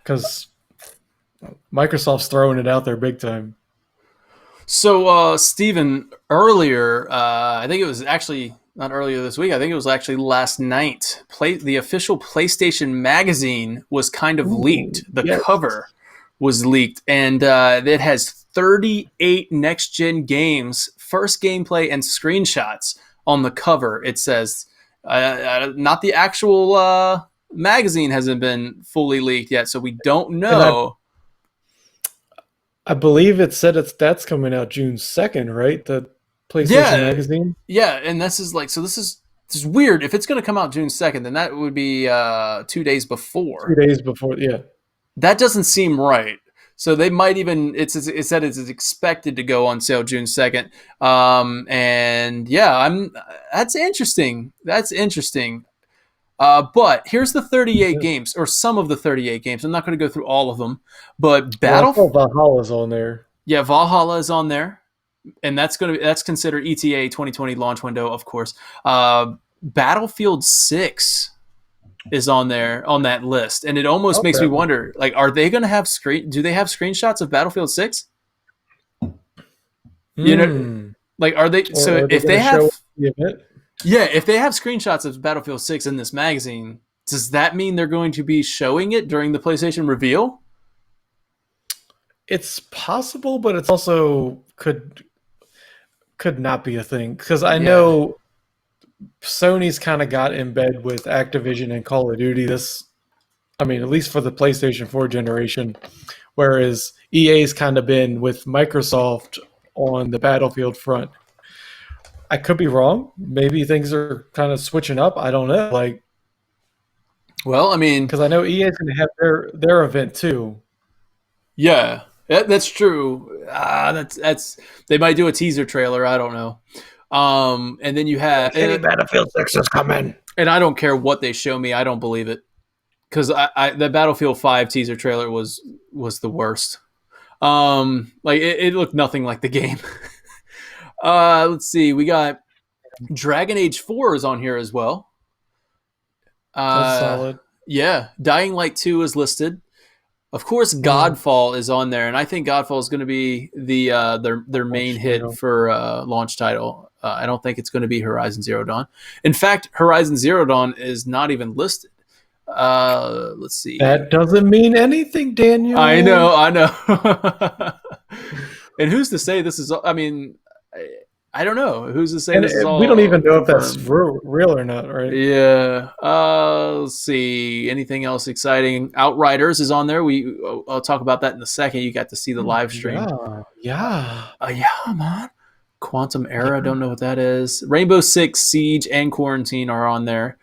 because Microsoft's throwing it out there big time. So, Steven, earlier, I think it was actually not earlier this week. I think it was actually last night. The official PlayStation magazine was kind of Ooh, leaked. The yes. cover was leaked, and it has 38 next gen games, first gameplay, and screenshots on the cover. It says, not the actual magazine hasn't been fully leaked yet, so we don't And know. I believe it said that's coming out June 2nd, right? The PlayStation Yeah, magazine. yeah, and this is like so. This is weird. If it's going to come out June 2nd, then that would be 2 days 2 before. days before, yeah. That doesn't seem right. So they might even it said it's expected to go on sale June 2nd. And yeah, I'm that's interesting. That's interesting. But here's the 38 games, or some of the 38 games. I'm not going to go through all of them, but Well, I saw Valhalla's on there. yeah, Valhalla is on there. And that's considered ETA 2020 launch window, of course. Battlefield 6 is on there on that list, and it almost makes me Okay. wonder: like, are they going to have Do they have screenshots of Battlefield 6? You know, Hmm. like, are they? Or So are they if going they to have, show the event? yeah, if they have screenshots of Battlefield 6 in this magazine, does that mean they're going to be showing it during the PlayStation reveal? It's possible, but it's also could not be a thing because I Yeah, know Sony's kind of got in bed with Activision and Call of Duty. I mean, at least for the PlayStation 4 generation, whereas EA's kind of been with Microsoft on the Battlefield front. I could be wrong. Maybe things are kind of switching up. I don't know. Like, well, I mean, because I know EA's going to have their event too. yeah, that's true. That's they might do a teaser trailer. I don't know. And then you have, Battlefield 6 is coming. and I don't care what they show me, I don't believe it because the Battlefield 5 teaser trailer was the worst. Like it looked nothing like the game. Let's see, we got Dragon Age 4 is on here as well. That's Uh, solid. yeah, Dying Light 2 is listed. Of course, Mm, Godfall is on there, and I think Godfall is going to be their main launch hit title. for launch title. I don't think it's going to be Horizon Zero Dawn. In fact, Horizon Zero Dawn is not even listed. Let's see. That doesn't mean anything, I Daniel. know, I know. And who's to say this is? I mean, I don't know. Who's to say And this is we don't all even know if that's confirmed? real or not, right? Yeah. Let's see. Anything else exciting? Outriders is on there. I'll talk about that in a second. You got to see the live stream. Yeah, yeah. Yeah, man. Quantum Era, don't know what that is. Rainbow Six Siege and Quarantine are on there.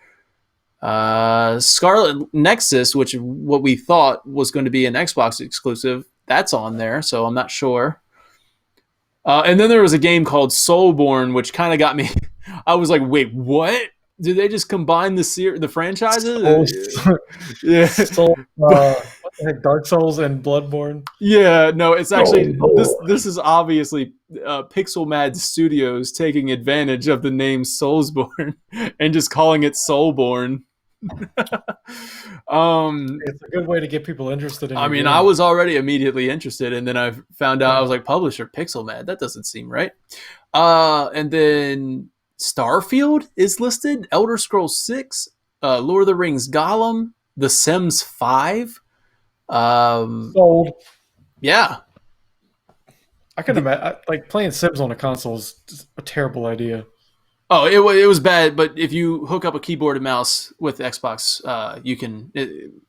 Scarlet Nexus, which what we thought was going to be an Xbox exclusive, that's on there, so I'm not sure. And then there was a game called Soulborn, which kind of got me. I was like, wait, what? Did they just combine the franchises? Yeah. What the heck, Dark Souls and Bloodborne? Yeah, no, it's actually this is obviously Pixel Mad Studios taking advantage of the name Soulsborne and just calling it Soulborn. It's a good way to get people interested in I mean, game. I was already immediately interested, and then I found out I was like, publisher Pixel Mad. That doesn't seem right. And then Starfield is listed. Elder Scrolls 6, Lord of the Rings Gollum, The Sims 5. Sold. Yeah. I can imagine like playing Sims on a console is a terrible idea. Oh, it was bad, but if you hook up a keyboard and mouse with Xbox, you can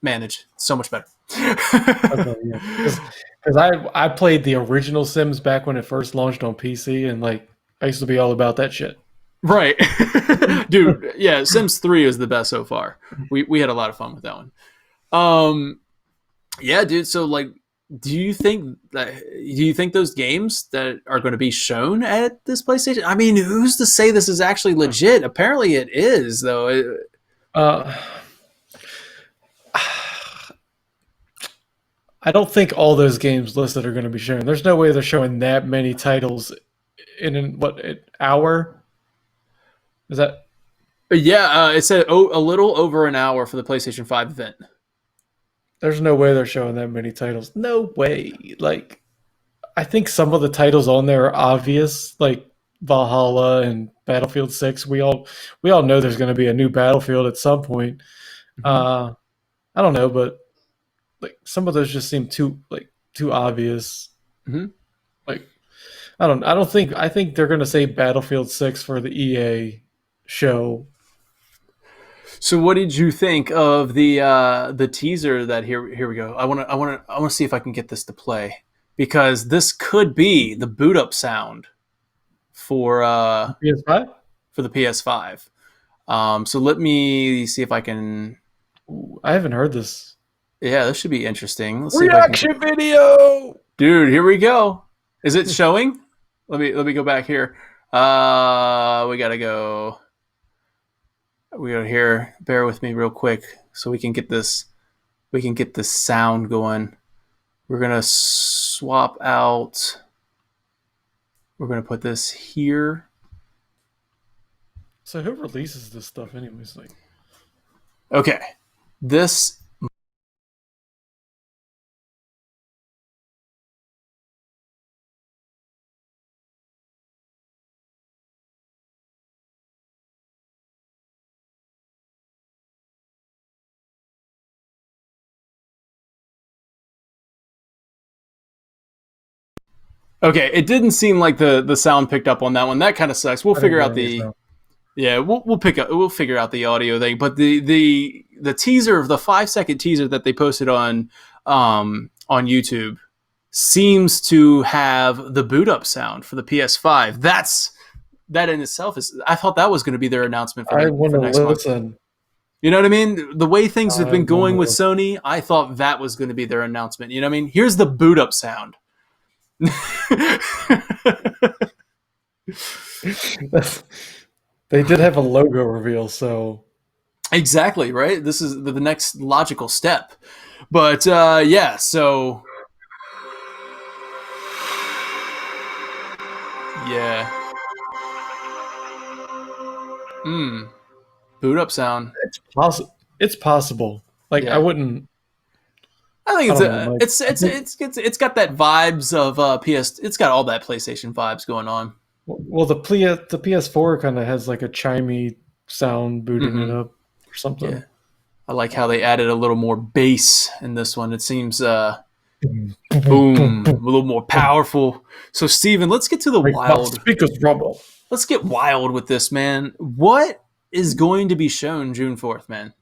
manage so much better. Okay, yeah. Because I played the original Sims back when it first launched on PC, and like I used to be all about that shit. Right. Dude, yeah, Sims 3 is the best so far. We had a lot of fun with that one. Yeah, dude, so like do you think those games that are going to be shown at this PlayStation? I mean, who's to say this is actually legit? Apparently it is, though. I don't think all those games listed are going to be shown. There's no way they're showing that many titles in an hour. Is that? Yeah, it said a little over an hour for the PlayStation 5 event. There's no way they're showing that many titles. No way. Like, I think some of the titles on there are obvious, like Valhalla and Battlefield 6. We all know there's going to be a new Battlefield at some point. I don't know, but like some of those just seem too obvious. Like, I think they're going to say Battlefield 6 for the EA show. So what did you think of the teaser that here we go. I want to see if I can get this to play, because this could be the boot up sound for PS5? For the PS5. So let me see if I can. I haven't heard this. Yeah, this should be interesting. Let's Reaction video. Dude, here we go. Is it showing? Let me go back here. We gotta go. We are here. Bear with me real quick so we can get this sound going. We're gonna swap out. We're gonna put this here. So who releases this stuff anyways? Like, okay, this. Okay, it didn't seem like the sound picked up on that one. That kind of sucks. We'll figure out the. Yeah, we'll figure out the audio thing. But the teaser of the 5-second teaser that they posted on YouTube seems to have the boot up sound for the PS5. That in itself is. I thought that was going to be their announcement for next month. You know what I mean? The way things have been going with Sony, I thought that was going to be their announcement. You know what I mean? Here's the boot up sound. They did have a logo reveal, so exactly right. This is the next logical step, but yeah. So yeah, boot up sound. It's possible. Like I wouldn't. I think it's got that vibes of PS. It's got all that PlayStation vibes going on. Well, the PS4 kind of has like a chimey sound booting it up or something. Yeah. I like how they added a little more bass in this one. It seems boom, a little more powerful. So Steven, let's get to the wild. Speakers rumble. Let's get wild with this, man. What is going to be shown June 4th, man?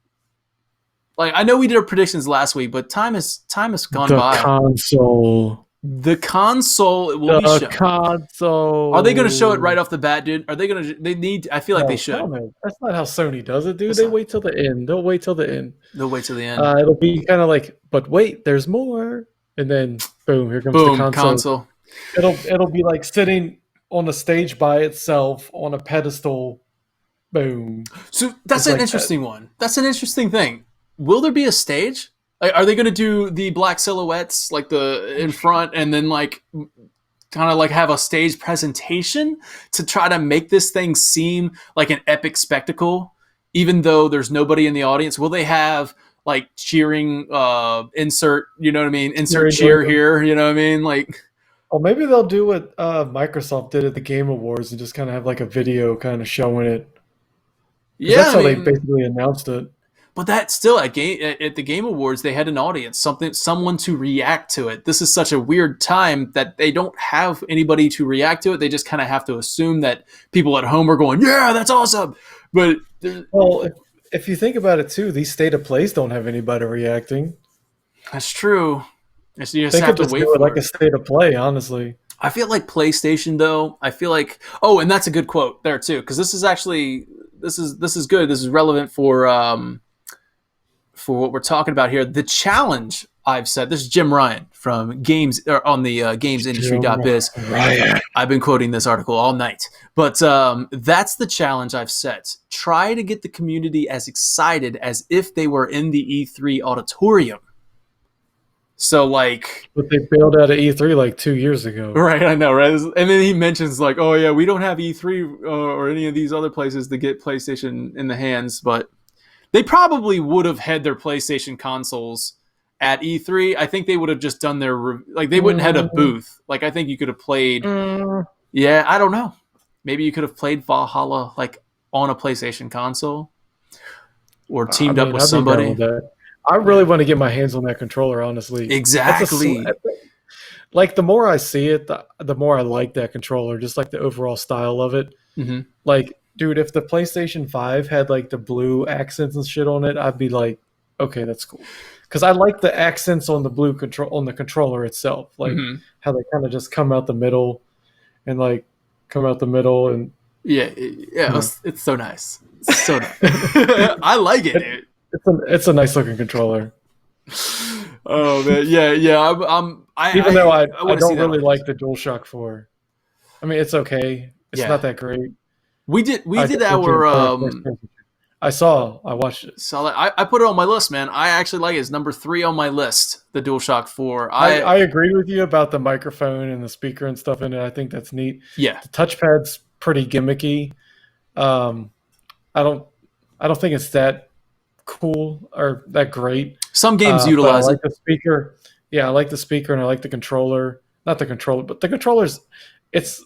Like, I know we did our predictions last week, but time has gone by. The console. The console will be The shown. console. Are they going to show it right off the bat, dude? Are they going to? They need. I feel like they No, should. hell no. That's not how Sony does it, dude. That's They not. wait till the end. They'll wait till the end. They'll wait till the end. It'll be kind of like, but wait, there's more, and then boom, here comes the Boom, console. console. It'll be like sitting on a stage by itself on a pedestal. Boom. So that's It's an like interesting one. That's an interesting thing. Will there be a stage? Like, are they going to do the black silhouettes like the in front, and then like kind of like have a stage presentation to try to make this thing seem like an epic spectacle, even though there's nobody in the audience? Will they have like cheering insert, you know what I mean? Insert cheer here, you know what I mean? Like, Well, maybe they'll do what Microsoft did at the Game Awards and just kind of have like a video kind of showing it. yeah, That's how they basically announced it. but that still at the Game Awards they had an audience, someone to react to it. This is such a weird time that they don't have anybody to react to it. They just kind of have to assume that people at home are going, "Yeah, that's awesome." But Well, if you think about it too, these state of plays don't have anybody reacting. that's true. You just They have could to just wait do it for like it. a state of play, honestly. I feel like PlayStation though. I feel like and that's a good quote there too, because this is actually this is good. This is relevant for what we're talking about here. The challenge I've said. This is Jim Ryan from Games or on the gamesindustry.biz. Right. I've been quoting this article all night, but that's the challenge I've set. Try to get the community as excited as if they were in the E3 auditorium. So like, But they bailed out of E3 like 2 years ago. right? I know, right? And then he mentions like, oh yeah, we don't have E3 or any of these other places to get PlayStation in the hands, but they probably would have had their PlayStation consoles at E3. I think they would have just done their like they wouldn't have had a booth. Like I think you could have played. Yeah, I don't know. Maybe you could have played Valhalla like on a PlayStation console, or teamed up with I'd be down somebody. with that. I really want to get my hands on that controller, honestly. Exactly. Like the more I see it, the more I like that controller, just like the overall style of it. Mm-hmm. Like, dude, if the PlayStation 5 had like the blue accents and shit on it, I'd be like, okay, that's cool. Because I like the accents on the blue controller itself, like how they kind of just come out the middle and yeah, it's so nice. It's so nice. I like it, dude. It's a nice looking controller. Oh man, yeah. Even though I don't really like like the Dualshock 4. I mean, it's okay. It's not that great. We did our I watched it. saw that. I put it on my list, man. I actually like it. It's number 3 on my list, the DualShock 4. I agree with you about the microphone and the speaker and stuff in it. I think that's neat. Yeah. The touchpad's pretty gimmicky. I don't think it's that cool or that great. Some games utilize I like the speaker. Yeah, I like the speaker and I like the controller. Not the controller, but the controller's it's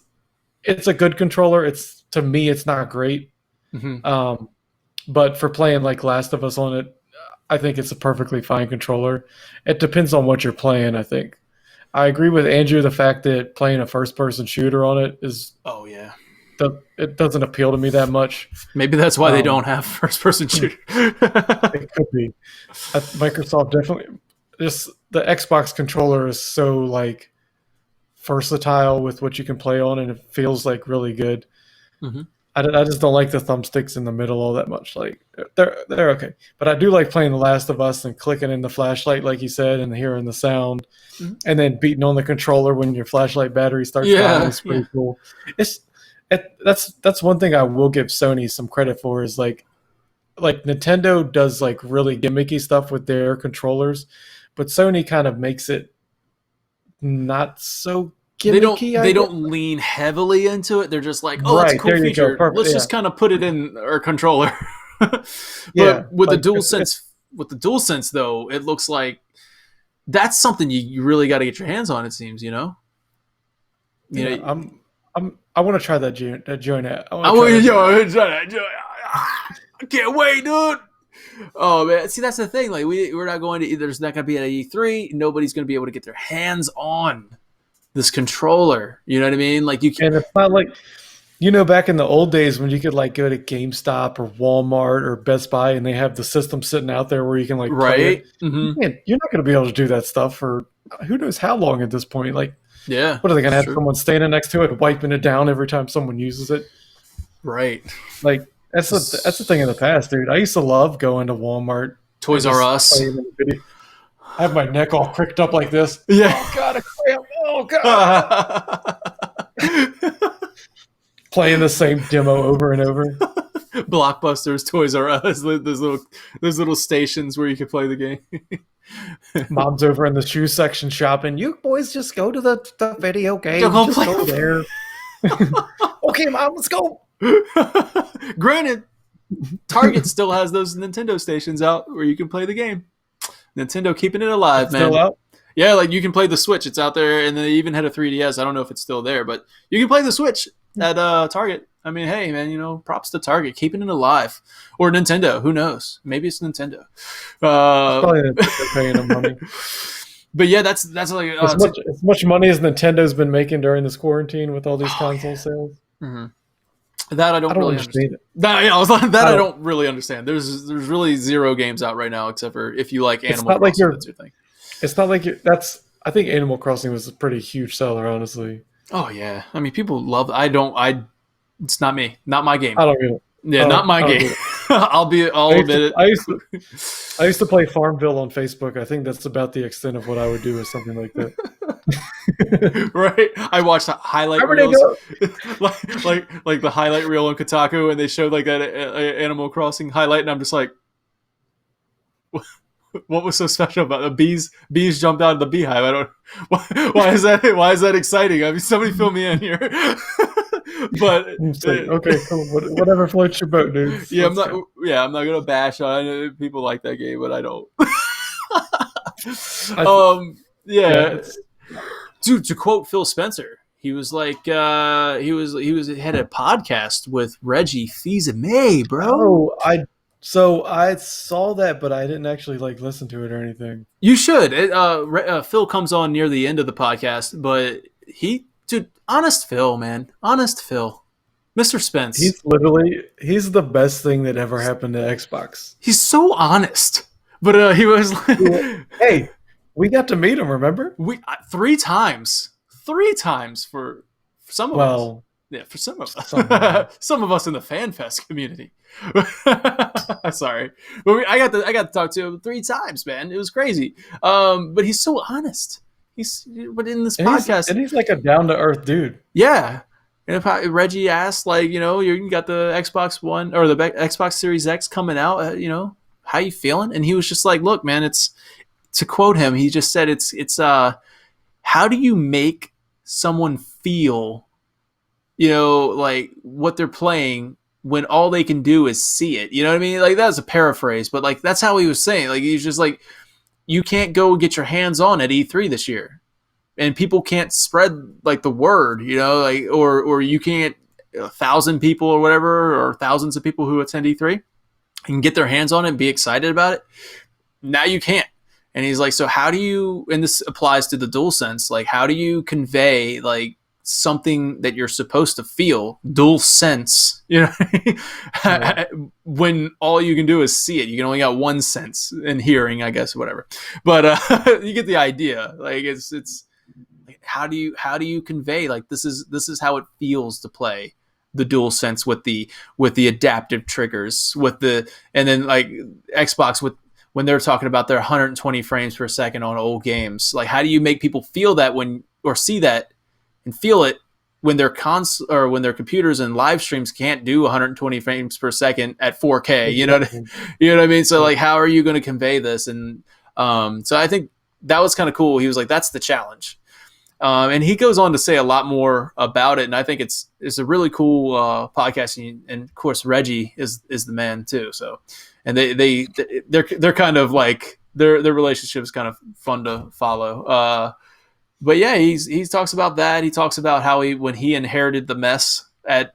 a good controller. To me it's not great. Mm-hmm. But for playing like Last of Us on it, I think it's a perfectly fine controller. It depends on what you're playing, I think. I agree with Andrew the fact that playing a first-person shooter on it is it doesn't appeal to me that much. Maybe that's why they don't have first-person shooter. It could be. Microsoft definitely just the Xbox controller is so like versatile with what you can play on, and it feels like really good. Mm-hmm. I just don't like the thumbsticks in the middle all that much. Like they're okay, but I do like playing The Last of Us and clicking in the flashlight, like you said, and hearing the sound, and then beating on the controller when your flashlight battery starts dying. It's pretty cool. That's one thing I will give Sony some credit for is like Nintendo does like really gimmicky stuff with their controllers, but Sony kind of makes it not so gimmicky. They don't lean heavily into it. They're just like, oh, that's a cool feature. Let's just kind of put it in our controller. But with the DualSense though, it looks like that's something you really got to get your hands on. It seems, you know. I want to try that joint out. I can't wait, dude. Oh man, see that's the thing. Like we're not going to. There's not going to be an E3. Nobody's going to be able to get their hands on this controller. You know what I mean? Like you can. And it's not like You know, back in the old days when you could like go to GameStop or Walmart or Best Buy and they have the system sitting out there where you can like play it. Right? Hmm. You're not going to be able to do that stuff for who knows how long at this point. Like, Yeah, what are they going to it's have true. someone standing next to it, wiping it down every time someone uses it? Right. Like, that's the thing in the past, dude. I used to love going to Walmart and Toys R just Us. playing in the video. I have my neck all cricked up like this. Yeah. Oh god, a cramp. Oh god. Playing the same demo over and over. Blockbusters, Toys R Us, those little stations where you can play the game. Mom's over in the shoe section shopping. You boys just go to the video game. Go Just play. go there. Okay, Mom, let's go. Granted, Target still has those Nintendo stations out where you can play the game. Nintendo keeping it alive, It's man. still out. Yeah, like you can play the Switch. It's out there, and they even had a 3DS. I don't know if it's still there, but you can play the Switch at Target. I mean, hey, man, props to Target keeping it alive, or Nintendo. Who knows? Maybe it's Nintendo. Probably they're paying them money. But yeah, that's like As much money as Nintendo's been making during this quarantine with all these console sales. Mm-hmm. That I don't really understand. That, yeah, I was like, that I don't really understand. There's really zero games out right now except for if you like Animal Crossing. That's your thing. It's not like I think Animal Crossing was a pretty huge seller, honestly. Oh yeah, I mean people love. It's not me, not my game. I don't get it. Yeah, not my game. I'll admit it. I used to play Farmville on Facebook. I think that's about the extent of what I would do with something like that. Right? I watched highlight reels, like the highlight reel on Kotaku, and they showed like that Animal Crossing highlight, and I'm just like, what was so special about the bees? Bees jumped out of the beehive. I don't. Why is that? Why is that exciting? I mean, somebody fill me in here. But okay, cool. Whatever floats your boat, dude. Yeah, I'm not gonna bash on it. People like that game, but I don't. Dude, to quote Phil Spencer, he was like, he had a podcast with Reggie Fils-Aimé, bro. So I saw that, but I didn't actually like listen to it or anything. You should. Phil comes on near the end of the podcast, but honest Phil, man, honest Phil, Mr. Spence. He's the best thing that ever happened to Xbox. He's so honest, but he was like, hey, we got to meet him. Remember? We 3 times for some of us. Yeah, for some of us. Some of us in the FanFest community. Sorry, but I got to talk to him 3 times, man. It was crazy. But he's so honest. But in this podcast, he's like a down to earth dude. Yeah. And if Reggie asked, like, you got the Xbox One or the Xbox Series X coming out, how you feeling? And he was just like, look, man, it's, to quote him, he just said it's how do you make someone feel, like what they're playing when all they can do is see it? You know what I mean? Like, that's a paraphrase, but like that's how he was saying. Like, he's just like, you can't go get your hands on at E3 this year, and people can't spread like the word, like, or you can't 1,000 people or whatever, or thousands of people who attend E3 and get their hands on it and be excited about it. Now you can't. And he's like, so how do you, and this applies to the DualSense, like, how do you convey like something that you're supposed to feel, DualSense, when all you can do is see it? You can only got one sense in hearing, I guess, whatever. But you get the idea. Like, it's like, how do you convey like this is how it feels to play the DualSense with the adaptive triggers, and then like Xbox when they're talking about their 120 frames per second on old games. Like, how do you make people feel that or see that and feel it when their when their computers and live streams can't do 120 frames per second at 4K? You know what I mean? So like, how are you going to convey this? And so I think that was kind of cool. He was like, that's the challenge. And he goes on to say a lot more about it, and I think it's a really cool podcast. And of course, Reggie is the man too. So, and they're kind of like their relationship is kind of fun to follow. But yeah, he talks about that. He talks about how when he inherited the mess as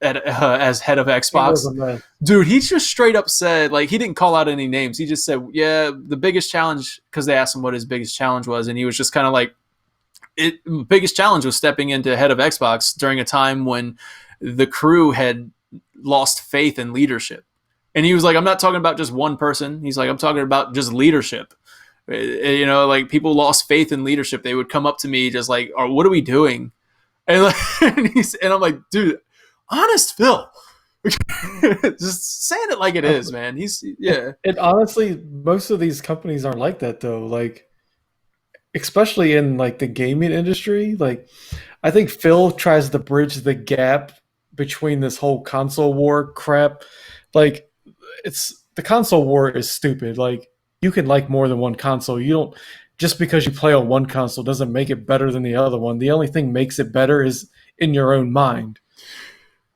head of Xbox. Dude, he just straight up said, like, he didn't call out any names. He just said, yeah, the biggest challenge, because they asked him what his biggest challenge was, and he was just kind of like, biggest challenge was stepping into head of Xbox during a time when the crew had lost faith in leadership. And he was like, I'm not talking about just one person. He's like, I'm talking about just leadership. You know, like people lost faith in leadership. They would come up to me just like, oh, what are we doing? And, like, and I'm like, dude, honest Phil. Just saying it like it is, man. And honestly, most of these companies aren't like that though. Like, especially in like the gaming industry, like I think Phil tries to bridge the gap between this whole console war crap. Like, it's the console war is stupid. Like, you can like more than one console. You don't just because you play on one console doesn't make it better than the other one. The only thing makes it better is in your own mind.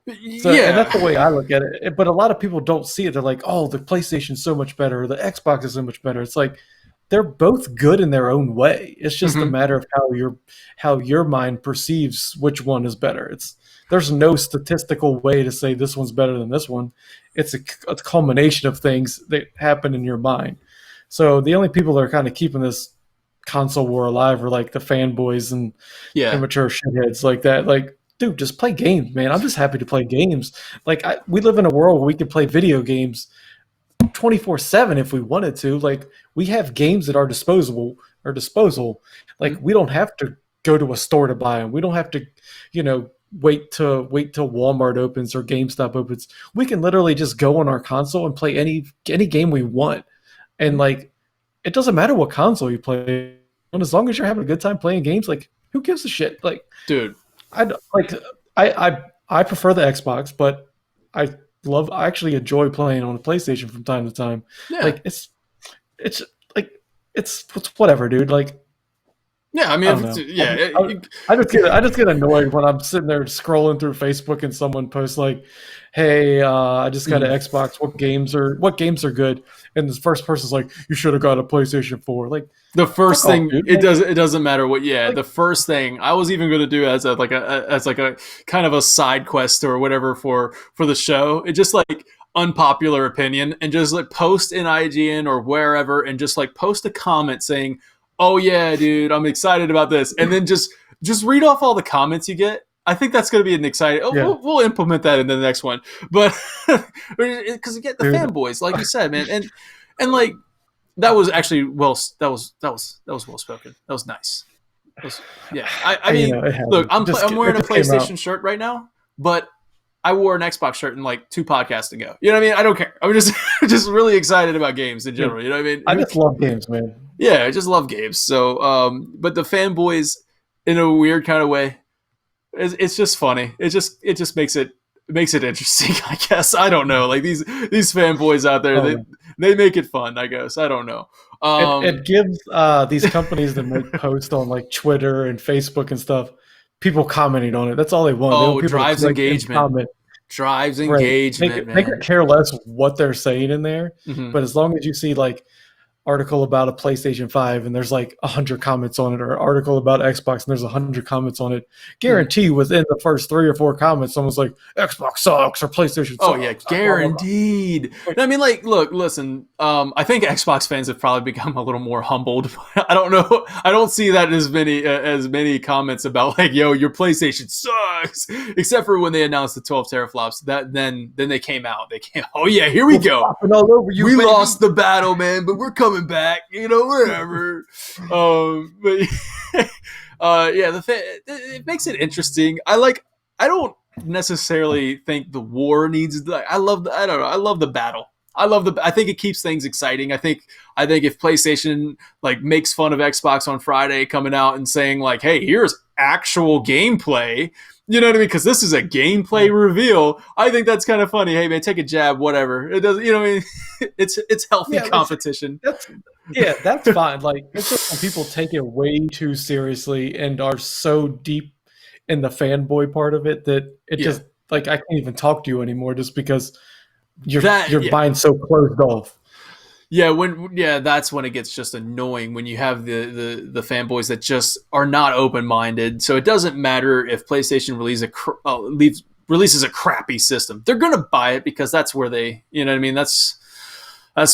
So, and that's the way I look at it. But a lot of people don't see it. They're like, "Oh, the PlayStation's so much better. The Xbox is so much better." It's like they're both good in their own way. It's just a matter of how your mind perceives which one is better. There's no statistical way to say this one's better than this one. It's a culmination of things that happen in your mind. So the only people that are kind of keeping this console war alive are like the fanboys and immature shitheads like that. Like, dude, just play games, man. I'm just happy to play games. Like, we live in a world where we can play video games 24/7 if we wanted to. Like, we have games at our disposal. Like, we don't have to go to a store to buy them. We don't have to, wait till Walmart opens or GameStop opens. We can literally just go on our console and play any game we want. And like, it doesn't matter what console you play on, as long as you're having a good time playing games. Like, who gives a shit? Like, dude, I prefer the Xbox, but I actually enjoy playing on a PlayStation from time to time. Yeah. Like, it's whatever, dude. Like, yeah, I mean, I just get annoyed when I'm sitting there scrolling through Facebook and someone posts like, "Hey, I just got an Xbox. What games are good?" And this first person's like, "You should have got a PlayStation 4." Like, the first thing, it doesn't matter what. Yeah, like, the first thing I was even going to do as a kind of a side quest or whatever for the show. It just like unpopular opinion, and just like post in IGN or wherever, and just like post a comment saying, "Oh yeah, dude, I'm excited about this," and then just read off all the comments you get. I think that's going to be an exciting. We'll implement that in the next one, but because you get the fanboys, like you said, man, and like that was actually that was well spoken. That was nice. I mean, look, I'm wearing a PlayStation shirt right now, but I wore an Xbox shirt in like 2 podcasts ago. You know what I mean? I don't care. I'm just really excited about games in general. You know what I mean? I just love games, man. Yeah, I just love games. So, but the fanboys, in a weird kind of way, it's just funny. It just makes it interesting, I guess. I don't know. Like these fanboys out there, they make it fun, I guess. I don't know. It gives these companies that make posts on like Twitter and Facebook and stuff, people commenting on it. That's all they want. Oh, it drives engagement. Drives engagement, man. They could care less what they're saying in there, but as long as you see like article about a PlayStation 5 and there's like 100 comments on it, or article about Xbox and there's 100 comments on it, guarantee within the first 3 or 4 comments someone's like, Xbox sucks or PlayStation sucks. Oh yeah, guaranteed. I mean, like, look, listen, I think Xbox fans have probably become a little more humbled. I don't know, I don't see that as many comments about like, yo, your PlayStation sucks, except for when they announced the 12 teraflops. That then they came out, oh yeah, here we go, all over you, we lost the battle, man, but we're coming back, whatever. But it makes it interesting. I don't necessarily think the war needs. I love the battle. I think it keeps things exciting. I think if PlayStation like makes fun of Xbox on Friday coming out and saying like, hey, here's actual gameplay. You know what I mean? Because this is a gameplay reveal. I think that's kind of funny. Hey man, take a jab, whatever. It doesn't. You know what I mean? It's healthy competition. That's fine. Like, it's just when people take it way too seriously and are so deep in the fanboy part of it that it just like I can't even talk to you anymore just because your mind's so closed off. Yeah, that's when it gets just annoying, when you have the fanboys that just are not open-minded. So it doesn't matter if PlayStation releases a crappy system. They're going to buy it because that's where they, you know what I mean? That's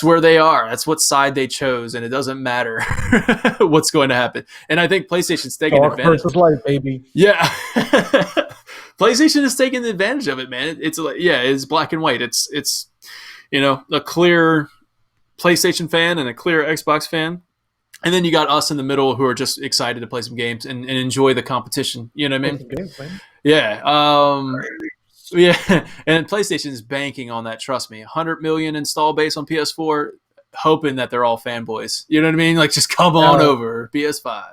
where they are. That's what side they chose, and it doesn't matter what's going to happen. And I think PlayStation's taking advantage. Versus light, baby. Yeah. PlayStation is taking advantage of it, man. It's like, yeah, it's black and white. It's a clear PlayStation fan and a clear Xbox fan. And then you got us in the middle who are just excited to play some games and enjoy the competition. You know what I mean? Games, man. Yeah. Yeah. And PlayStation is banking on that. Trust me. 100 million install base on PS4, hoping that they're all fanboys. You know what I mean? Like, just come on over PS5.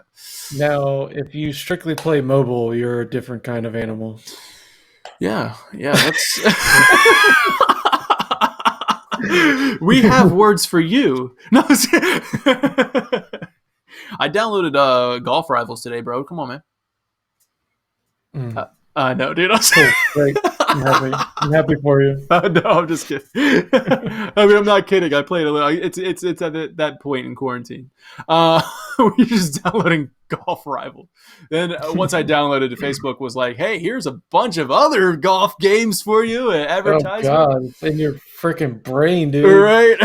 Now, if you strictly play mobile, you're a different kind of animal. Yeah. That's. We have words for you. No, I downloaded Golf Rivals today, bro. Come on, man. No, dude. Cool. Great. I'm happy for you. No, I'm just kidding. I mean, I'm not kidding. I played a little. It's at that point in quarantine. We're just downloading Golf Rival. Then once I downloaded it, Facebook was like, "Hey, here's a bunch of other golf games for you." Advertisement. Oh God, it's in your freaking brain, dude. Right.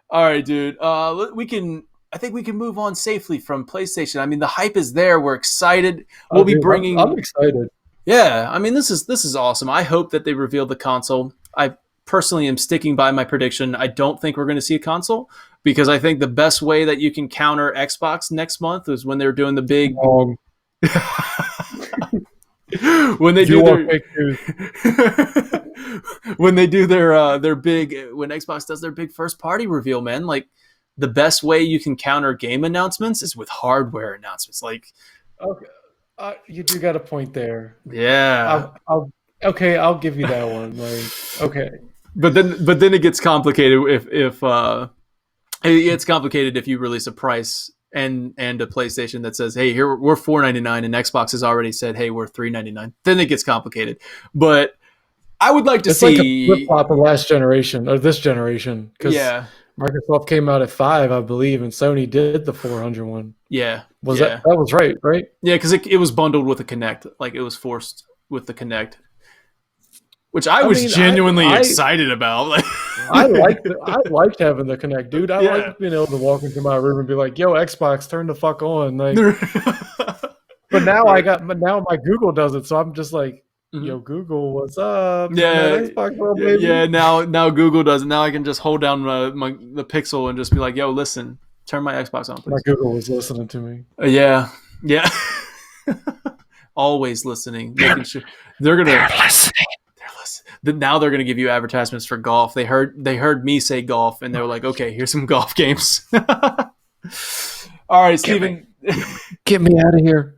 All right, dude. I think we can move on safely from PlayStation. I mean, the hype is there. We're excited. We'll be bringing. I'm excited. Yeah, I mean, this is awesome. I hope that they reveal the console. I personally am sticking by my prediction. I don't think we're going to see a console because I think the best way that you can counter Xbox next month is when they're doing the big. When they do their big, when Xbox does their big first party reveal, man, like the best way you can counter game announcements is with hardware announcements. Like, okay. You do got a point there. Yeah. I'll give you that one. Like, okay. But then it gets complicated if it gets complicated if you release a price and a PlayStation that says, "Hey, here we're $4.99," and Xbox has already said, "Hey, we're $3.99." Then it gets complicated. But I would like to see like a flip-flop of last generation or this generation. Yeah. Microsoft came out at 5, I believe, and Sony did the 400 one. Yeah. That was right? Yeah, because it was bundled with a Kinect. Like, it was forced with the Kinect. Which I was genuinely excited about. I liked having the Kinect, dude. I liked being able to walk into my room and be like, "Yo, Xbox, turn the fuck on!" Like, but now now my Google does it, so I'm just like, "Yo, Google, what's up?" Yeah, Xbox World, baby. Yeah. Now Google does it. Now I can just hold down the Pixel and just be like, "Yo, listen, turn my Xbox on, please." My Google was listening to me. Yeah. Always listening, making sure they're listening. Now they're going to give you advertisements for golf. They heard me say golf, and they were like, "Okay, here's some golf games." All right, Steven. Get me out of here.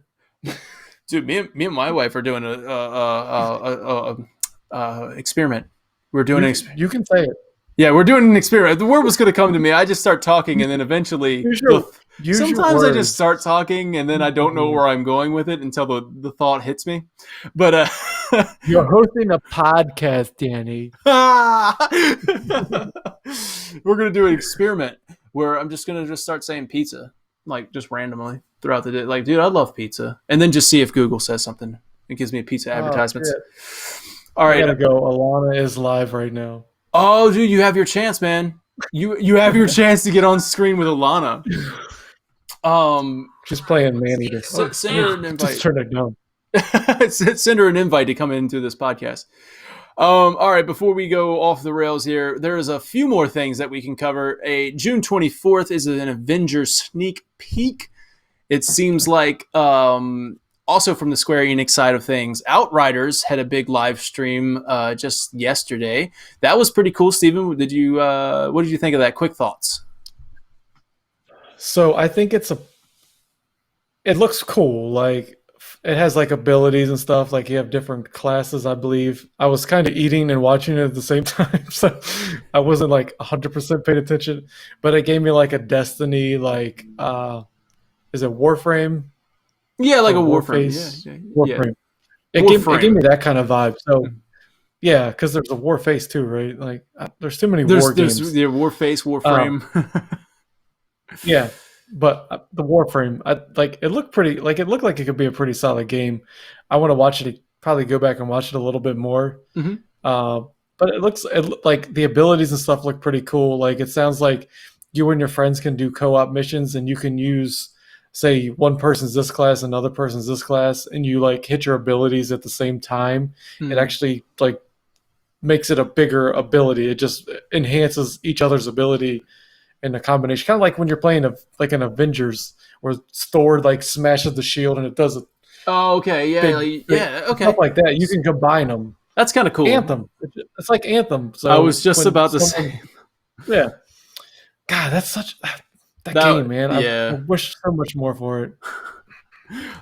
Dude, me and my wife are doing a experiment. We're doing an experiment. You can say it. Yeah, we're doing an experiment. The word was going to come to me. I just start talking, and then eventually, sometimes I just start talking, and then I don't know where I'm going with it until the thought hits me. But you're hosting a podcast, Danny. We're going to do an experiment where I'm just going to start saying pizza, like just randomly throughout the day. Like, dude, I love pizza, and then just see if Google says something. It gives me pizza advertisements. All right, I gotta go. Alana is live right now. Oh, dude, you have your chance, man. You have your chance to get on screen with Alana. She's playing Maneater. Send her an invite. Just turn it down. Send her an invite to come into this podcast. All right, before we go off the rails here, there is a few more things that we can cover. June 24th is an Avengers sneak peek. It seems like also from the Square Enix side of things, Outriders had a big live stream just yesterday. That was pretty cool, Steven. What did you think of that? Quick thoughts. So I think it looks cool. Like, it has like abilities and stuff. Like, you have different classes, I believe. I was kind of eating and watching it at the same time, so I wasn't like 100% paying attention. But it gave me like a Destiny, like is it Warframe? Yeah, like a Warframe. Warframe. It gave me that kind of vibe. So yeah, because there's a Warface too, right? Like, there's too many war games. There's the Warface, Warframe. Yeah. But the Warframe, it looked pretty. Like, it looked like it could be a pretty solid game. I want to watch it. Probably go back and watch it a little bit more. Mm-hmm. But it looks like the abilities and stuff look pretty cool. Like, it sounds like you and your friends can do co-op missions, and you can use say one person's this class, another person's this class, and you like hit your abilities at the same time, it actually like makes it a bigger ability. It just enhances each other's ability in a combination. Kind of like when you're playing like an Avengers where Thor like smashes the shield and it does a Oh, okay, yeah, okay. stuff like that. You can combine them. That's kind of cool. Anthem. It's like Anthem. So I was just about to say. Yeah. God, that's such that game, man. Yeah. I wish so much more for it.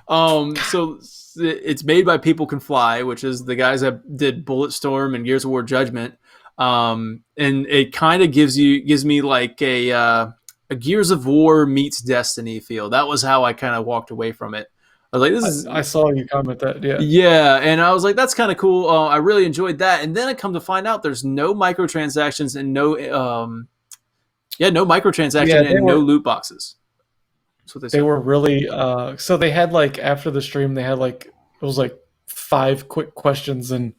So it's made by People Can Fly, which is the guys that did Bulletstorm and Gears of War Judgment. And it kind of gives me like a Gears of War meets Destiny feel. That was how I kind of walked away from it. I was like, this is. I saw you comment that, yeah. Yeah, and I was like, that's kind of cool. I really enjoyed that. And then I come to find out there's no microtransactions and no microtransaction and no loot boxes. That's what they were really so they had like after the stream they had like it was like 5 quick questions and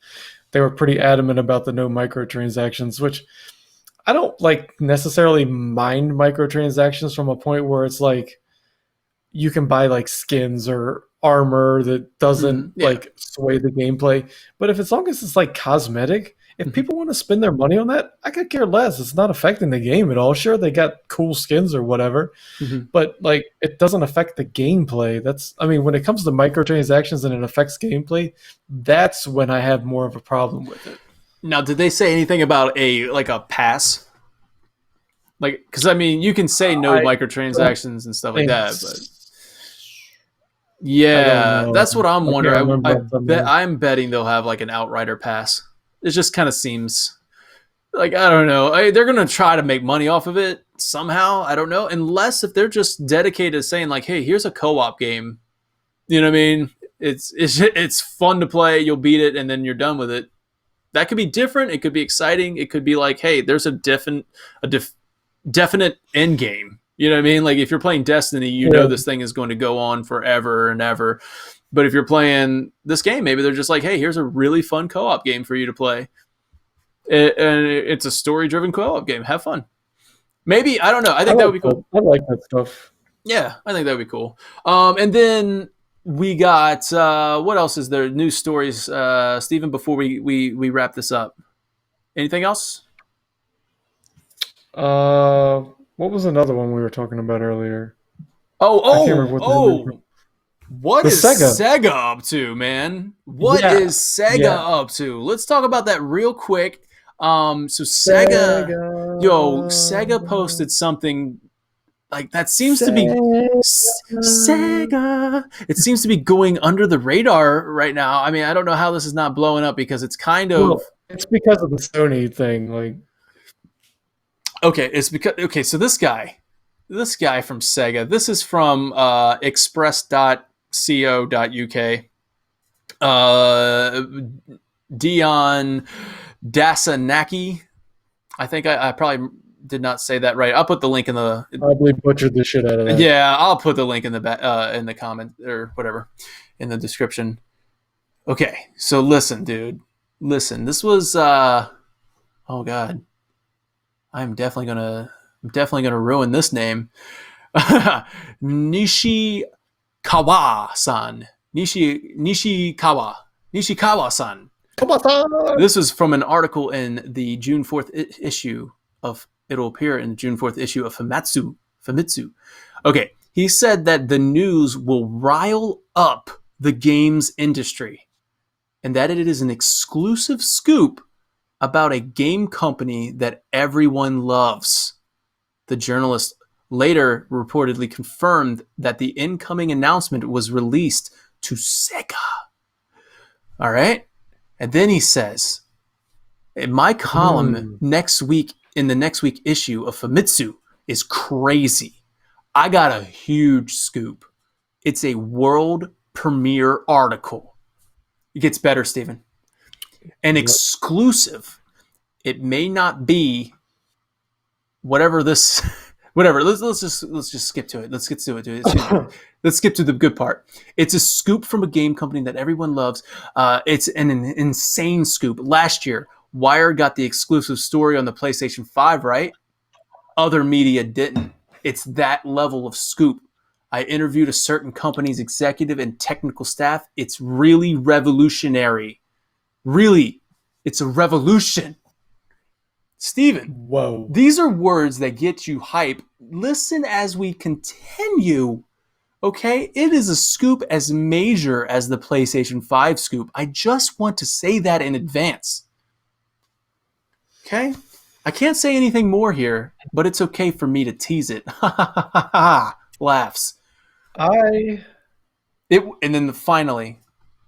they were pretty adamant about the no microtransactions, which I don't like necessarily mind microtransactions from a point where it's like you can buy like skins or armor that doesn't like sway the gameplay. But if as long as it's like cosmetic, if people want to spend their money on that, I could care less. It's not affecting the game at all. Sure, they got cool skins or whatever, but like it doesn't affect the gameplay. When it comes to microtransactions and it affects gameplay, that's when I have more of a problem with it. Now, did they say anything about a pass? Like, because you can say no microtransactions and stuff like that, but yeah, that's what I'm wondering. I'm betting they'll have like an Outrider pass. It just kind of seems like, I don't know. They're going to try to make money off of it somehow. I don't know. Unless if they're just dedicated to saying like, hey, here's a co-op game. You know what I mean? It's fun to play. You'll beat it and then you're done with it. That could be different. It could be exciting. It could be like, hey, there's a definite end game. You know what I mean? Like if you're playing Destiny, you know this thing is going to go on forever and ever. But if you're playing this game, maybe they're just like, hey, here's a really fun co-op game for you to play. And it's a story-driven co-op game. Have fun. Maybe, I don't know. I think that would be cool. I like that stuff. Yeah, I think that would be cool. And then we got, what else is there? News stories, Stephen, before we wrap this up. Anything else? What was another one we were talking about earlier? What is Sega up to, man? What is Sega up to? Let's talk about that real quick. Sega posted something like that seems to be Sega. It seems to be going under the radar right now. I mean, I don't know how this is not blowing up because it's kind of it's because of the Sony thing, like. So this guy from Sega, this is from express.co.uk. Dion Dasanaki. I think I probably did not say that right. I'll put the link in the. Probably butchered the shit out of that. Yeah, I'll put the link in the comment or whatever in the description. Okay, so listen, dude. Listen, this was oh god. I'm definitely gonna ruin this name. Nishikawa-san. Nishikawa-san. This is from an article in the June 4th issue of. It'll appear in the June 4th issue of Famitsu. Okay, he said that the news will rile up the games industry, and that it is an exclusive scoop about a game company that everyone loves. The journalist later reportedly confirmed that the incoming announcement was released to Sega. All right? And then he says, in my column next week, in the next week issue of Famitsu is crazy. I got a huge scoop. It's a world premiere article. It gets better, Stephen. An exclusive. It may not be whatever this, whatever. Let's just skip to it. Let's get to it, dude. Let's skip to the good part. It's a scoop from a game company that everyone loves. It's an insane scoop. Last year, Wired got the exclusive story on the PlayStation 5, right? Other media didn't. It's that level of scoop. I interviewed a certain company's executive and technical staff. It's really revolutionary. Really, it's a revolution. Steven, Whoa. these are words that get you hype. Listen as we continue. Okay, it is a scoop as major as the PlayStation 5 scoop. I just want to say that in advance. Okay? I can't say anything more here, but it's okay for me to tease it. Laughs. And then finally,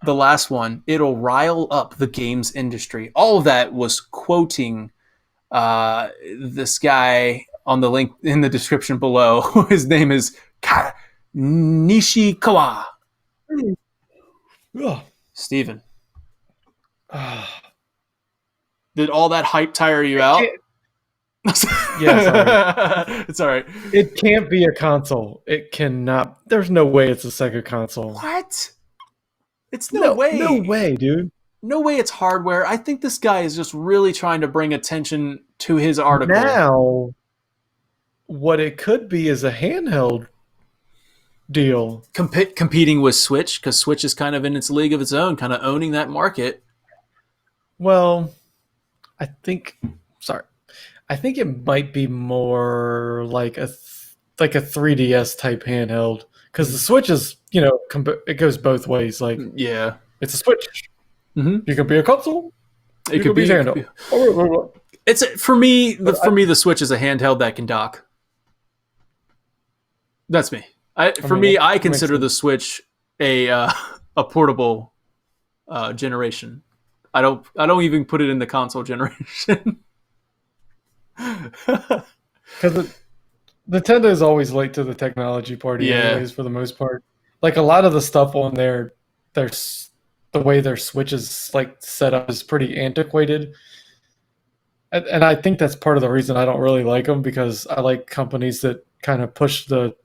the last one, it'll rile up the games industry. All of that was quoting this guy on the link in the description below. His name is Nishikawa. Steven. Did all that hype tire you out? Yeah, sorry. It's all right. It can't be a console. It cannot. There's no way it's a Sega console. What? It's no way. No way, dude. No way it's hardware. I think this guy is just really trying to bring attention to his article. Now, what it could be is a handheld deal. Competing with Switch, because Switch is kind of in its league of its own, kind of owning that market. Well, I think it might be more like a 3DS type handheld, because the Switch is, it goes both ways. Like, yeah, it's a Switch. Mm-hmm. You can be a console. It could be handheld. It's for me. The Switch is a handheld that can dock. That's me. I consider the Switch a portable generation. I don't even put it in the console generation. Because Nintendo is always late to the technology party, anyways, for the most part. Like, a lot of the stuff on there, the way their Switch is like set up is pretty antiquated, and I think that's part of the reason I don't really like them, because I like companies that kind of push the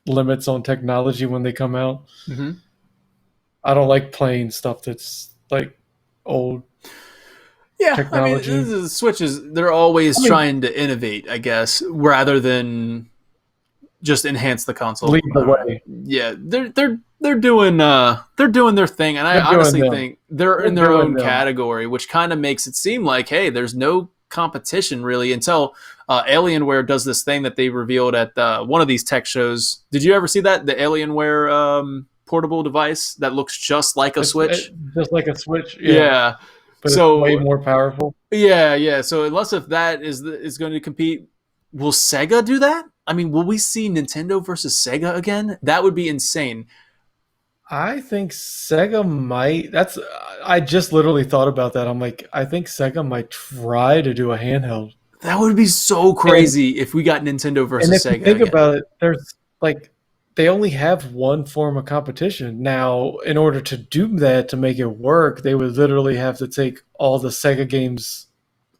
limits on technology when they come out. Mm-hmm. I don't like playing stuff that's like old. Yeah, technology. I mean, the Switches, they're always trying to innovate, I guess, rather than just enhance the console. Lead the way. Yeah, they're doing their thing, and I honestly think they're in their own category, which kind of makes it seem like, hey, there's no competition really until Alienware does this thing that they revealed at one of these tech shows. Did you ever see that, the Alienware portable device that looks just like a Switch? Just like a Switch. Yeah. But so it's way more powerful. Yeah. So unless if that is going to compete, will Sega do that? I mean, will we see Nintendo versus Sega again? That would be insane. I think Sega might. I just literally thought about that. I'm like, I think Sega might try to do a handheld. That would be so crazy if we got Nintendo versus Sega. And if you think about it, there's like, they only have one form of competition. Now, in order to do that, to make it work, they would literally have to take all the Sega games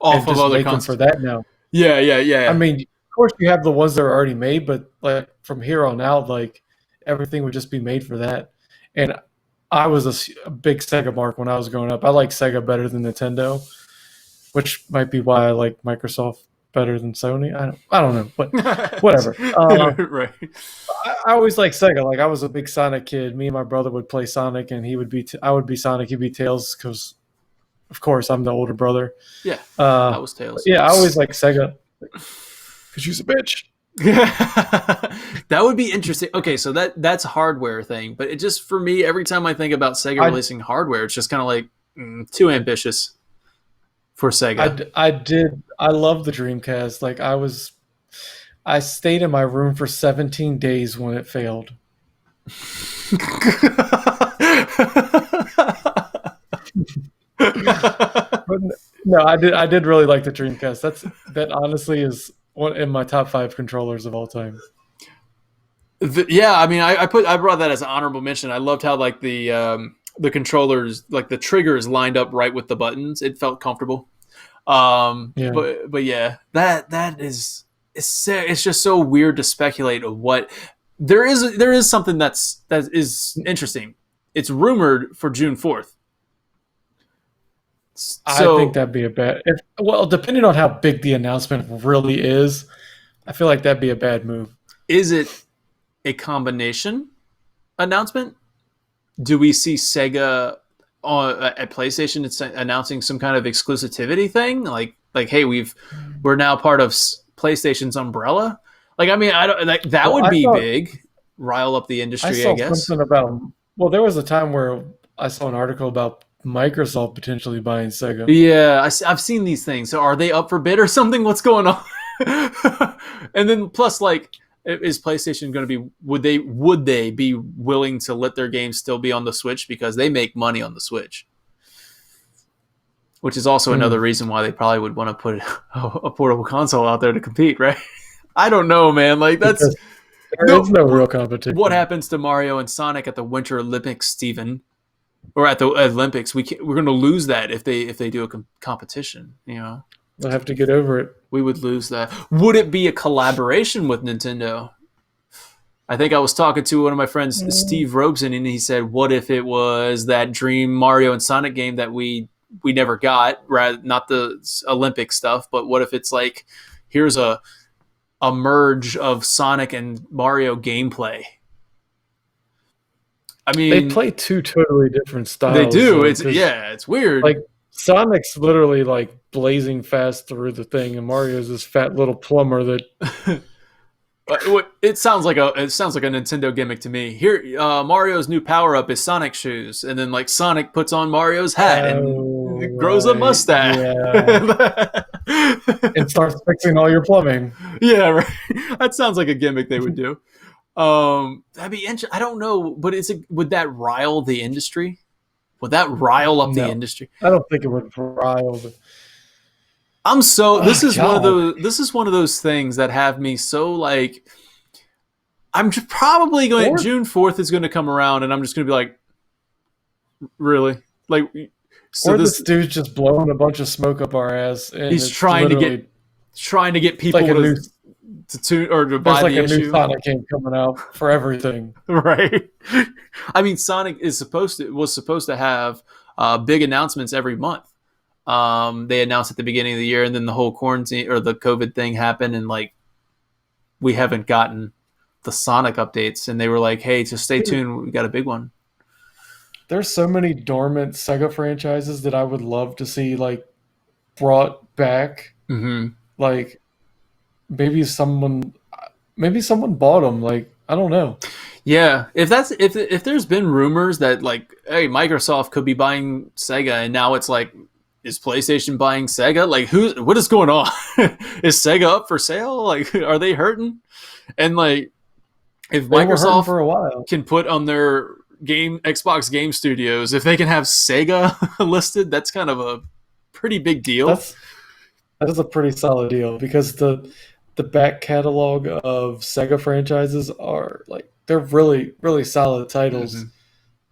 off of other consoles for that now. Yeah. I mean, of course, you have the ones that are already made, but like from here on out, like everything would just be made for that. And I was a big Sega mark when I was growing up. I like Sega better than Nintendo, which might be why I like Microsoft better than Sony. I don't know, but whatever. Right. I always liked Sega. Like, I was a big Sonic kid. Me and my brother would play Sonic, and I would be Sonic, he'd be Tails, because, of course, I'm the older brother. Yeah, I was Tails. Yeah, I always liked Sega, because she's a bitch. That would be interesting. Okay, so that's a hardware thing, but it just, for me, every time I think about Sega releasing hardware, it's just kind of like too ambitious for Sega. I love the Dreamcast. Like, I stayed in my room for 17 days when it failed. But no, I did really like the Dreamcast. That honestly is one in my top 5 controllers of all time. Yeah, I mean, I brought that as an honorable mention. I loved how like the controllers, like the triggers lined up right with the buttons. It felt comfortable. But yeah, that is it's just so weird to speculate of what there is something that is interesting. It's rumored for June 4th. I think that'd be a bad. Depending on how big the announcement really is, I feel like that'd be a bad move. Is it a combination announcement? Do we see Sega at PlayStation announcing some kind of exclusivity thing? Like hey, we're now part of PlayStation's umbrella. Like, I mean, I don't like that Well, would be big, rile up the I industry, I saw guess. something about. Well, there was a time where I saw an article about Microsoft potentially buying Sega. Yeah, I've seen these things. So are they up for bid or something? What's going on? And then plus, like, is PlayStation going to be? Would they be willing to let their games still be on the Switch because they make money on the Switch? Which is also another reason why they probably would want to put a portable console out there to compete, right? I don't know, man. Like that's there is no real competition. What happens to Mario and Sonic at the Winter Olympics, Steven? Or at the Olympics? We're going to lose that if they do a competition. You know, we'll have to get over it. We would lose that. Would it be a collaboration with Nintendo? I think I was talking to one of my friends, Steve Robeson, and he said, "What if it was that dream Mario and Sonic game that we never got? Rather, not the Olympic stuff, but what if it's like, here's a merge of Sonic and Mario gameplay." I mean, they play two totally different styles. They do. It's weird. Like Sonic's literally like blazing fast through the thing, and Mario's this fat little plumber that. It sounds like a Nintendo gimmick to me. Here, Mario's new power up is Sonic shoes, and then like Sonic puts on Mario's hat and grows a mustache, and starts fixing all your plumbing. Yeah, right. That sounds like a gimmick they would do. That'd be interesting. I don't know, but would that rile the industry? Would that rile up the industry? I don't think it would rile. This is one of those things that have me so like. I'm just probably going. June 4th is going to come around, and I'm just going to be like, really, like. So this dude's just blowing a bunch of smoke up our ass, and he's trying to get people like to buy like the a new Sonic game coming out for everything, right? I mean, Sonic was supposed to have big announcements every month. They announced at the beginning of the year, and then the whole quarantine or the COVID thing happened, and like we haven't gotten the Sonic updates, and they were like, "Hey, just stay tuned. We got a big one." There's so many dormant Sega franchises that I would love to see like brought back. Mm-hmm. Like maybe someone bought them. Like I don't know. Yeah, if there's been rumors that like, hey, Microsoft could be buying Sega, and now it's like, is PlayStation buying Sega? Like, what is going on? Is Sega up for sale? Like, are they hurting? And like, if Microsoft for a while can put on their Xbox Game Studios, if they can have Sega listed, that's kind of a pretty big deal. That is a pretty solid deal because the back catalog of Sega franchises are like they're really, really solid titles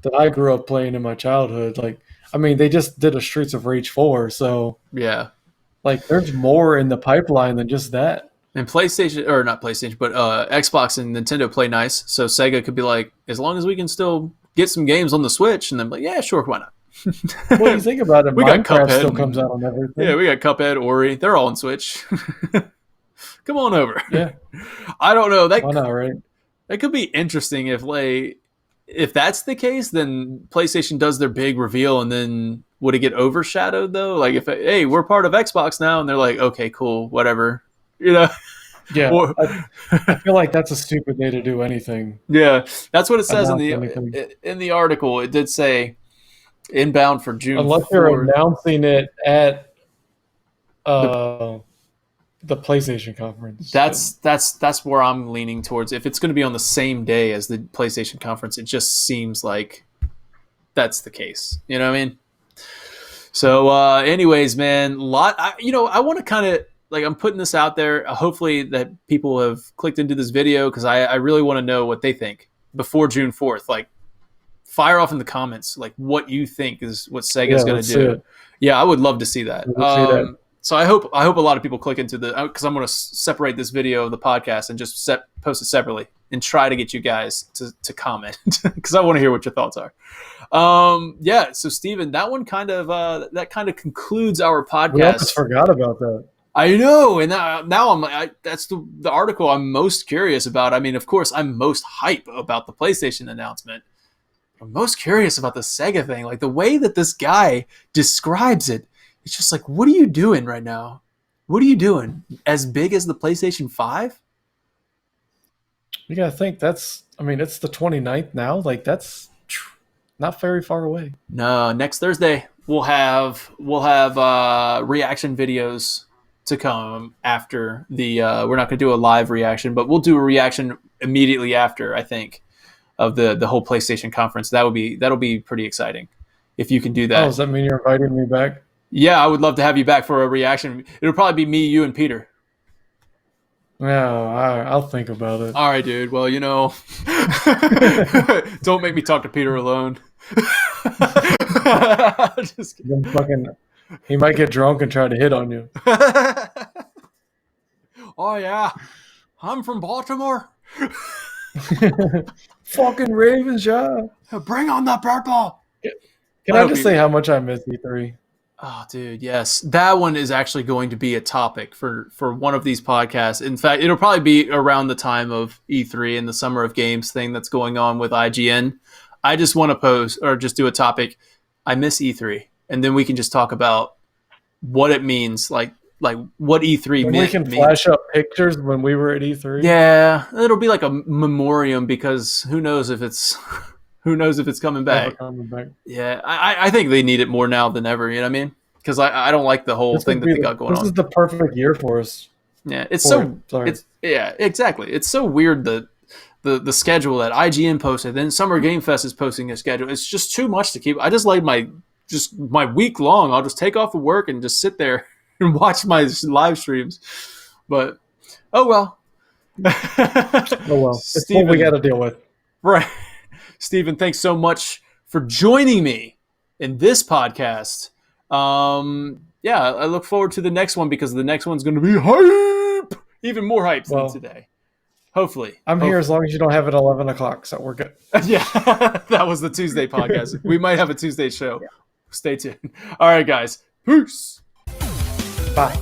that I grew up playing in my childhood. Like, I mean, they just did a Streets of Rage 4, so yeah, like there's more in the pipeline than just that. And PlayStation, or not PlayStation, but Xbox and Nintendo play nice, so Sega could be like, as long as we can still get some games on the Switch, and then like, yeah, sure, why not? Well, you think about it, we Minecraft got Cuphead still comes out on everything. Yeah, we got Cuphead, Ori, they're all on Switch. Come on over. Yeah, I don't know. Why not, right? That could be interesting if that's the case, then PlayStation does their big reveal, and then would it get overshadowed though? Like if hey, we're part of Xbox now, and they're like, okay, cool, whatever, you know. Yeah, I feel like that's a stupid way to do anything. Yeah, that's what it says in the article. It did say inbound for June. Unless they're announcing it at the PlayStation conference. That's where I'm leaning towards. If it's going to be on the same day as the PlayStation conference, it just seems like that's the case. You know what I mean? So, anyways, man, I want to kind of. Like, I'm putting this out there. Hopefully that people have clicked into this video because I really want to know what they think before June 4th. Like, fire off in the comments like what you think is what Sega's going to do. Yeah, I would love to see that. So I hope a lot of people click into because I'm going to separate this video of the podcast and just post it separately and try to get you guys to comment because I want to hear what your thoughts are. Yeah. So Steven, that one kind of concludes our podcast. We almost forgot about that. I know, and now I'm like, that's the article I'm most curious about. I mean, of course, I'm most hype about the PlayStation announcement. I'm most curious about the Sega thing. Like the way that this guy describes it, it's just like, what are you doing right now? What are you doing? As big as the PlayStation 5? You gotta think it's the 29th now. Like that's not very far away. No, next Thursday we'll have reaction videos to come after the. We're not going to do a live reaction, but we'll do a reaction immediately after. I think of the whole PlayStation conference. That'll be pretty exciting if you can do Oh, that. does that mean you're inviting me back? Yeah, I would love to have you back for a reaction. It'll probably be me, you, and Peter. No, I'll think about it. All right, dude. Well, don't make me talk to Peter alone. Just kidding. He might get drunk and try to hit on you. Oh yeah, I'm from Baltimore. Fucking Ravens, yeah. Bring on the purple. Can I just say how much I miss E3? Oh, dude, yes. That one is actually going to be a topic for one of these podcasts. In fact, it'll probably be around the time of E3 and the Summer of Games thing that's going on with IGN. I just want to pose or just do a topic. I miss E3. And then we can just talk about what it means, like what E3 When meant. we can flash up pictures when we were at E3. Yeah, it'll be like a memoriam because who knows if it's coming back. Yeah, I think they need it more now than ever. You know what I mean? Because I don't like the whole thing that they got going on. This is the perfect year for us. Yeah, exactly. It's so weird that the schedule that IGN posted, then Summer Game Fest is posting a schedule. It's just too much to keep. I just like my week long. I'll just take off of work and just sit there and watch my live streams. But oh well. It's what we got to deal with. Right. Stephen, thanks so much for joining me in this podcast. Yeah, I look forward to the next one because the next one's going to be hype, even more hype than today. Hopefully. I'm here as long as you don't have it 11 o'clock, so we're good. Yeah, that was the Tuesday podcast. We might have a Tuesday show. Yeah. Stay tuned. All right, guys. Peace. Bye.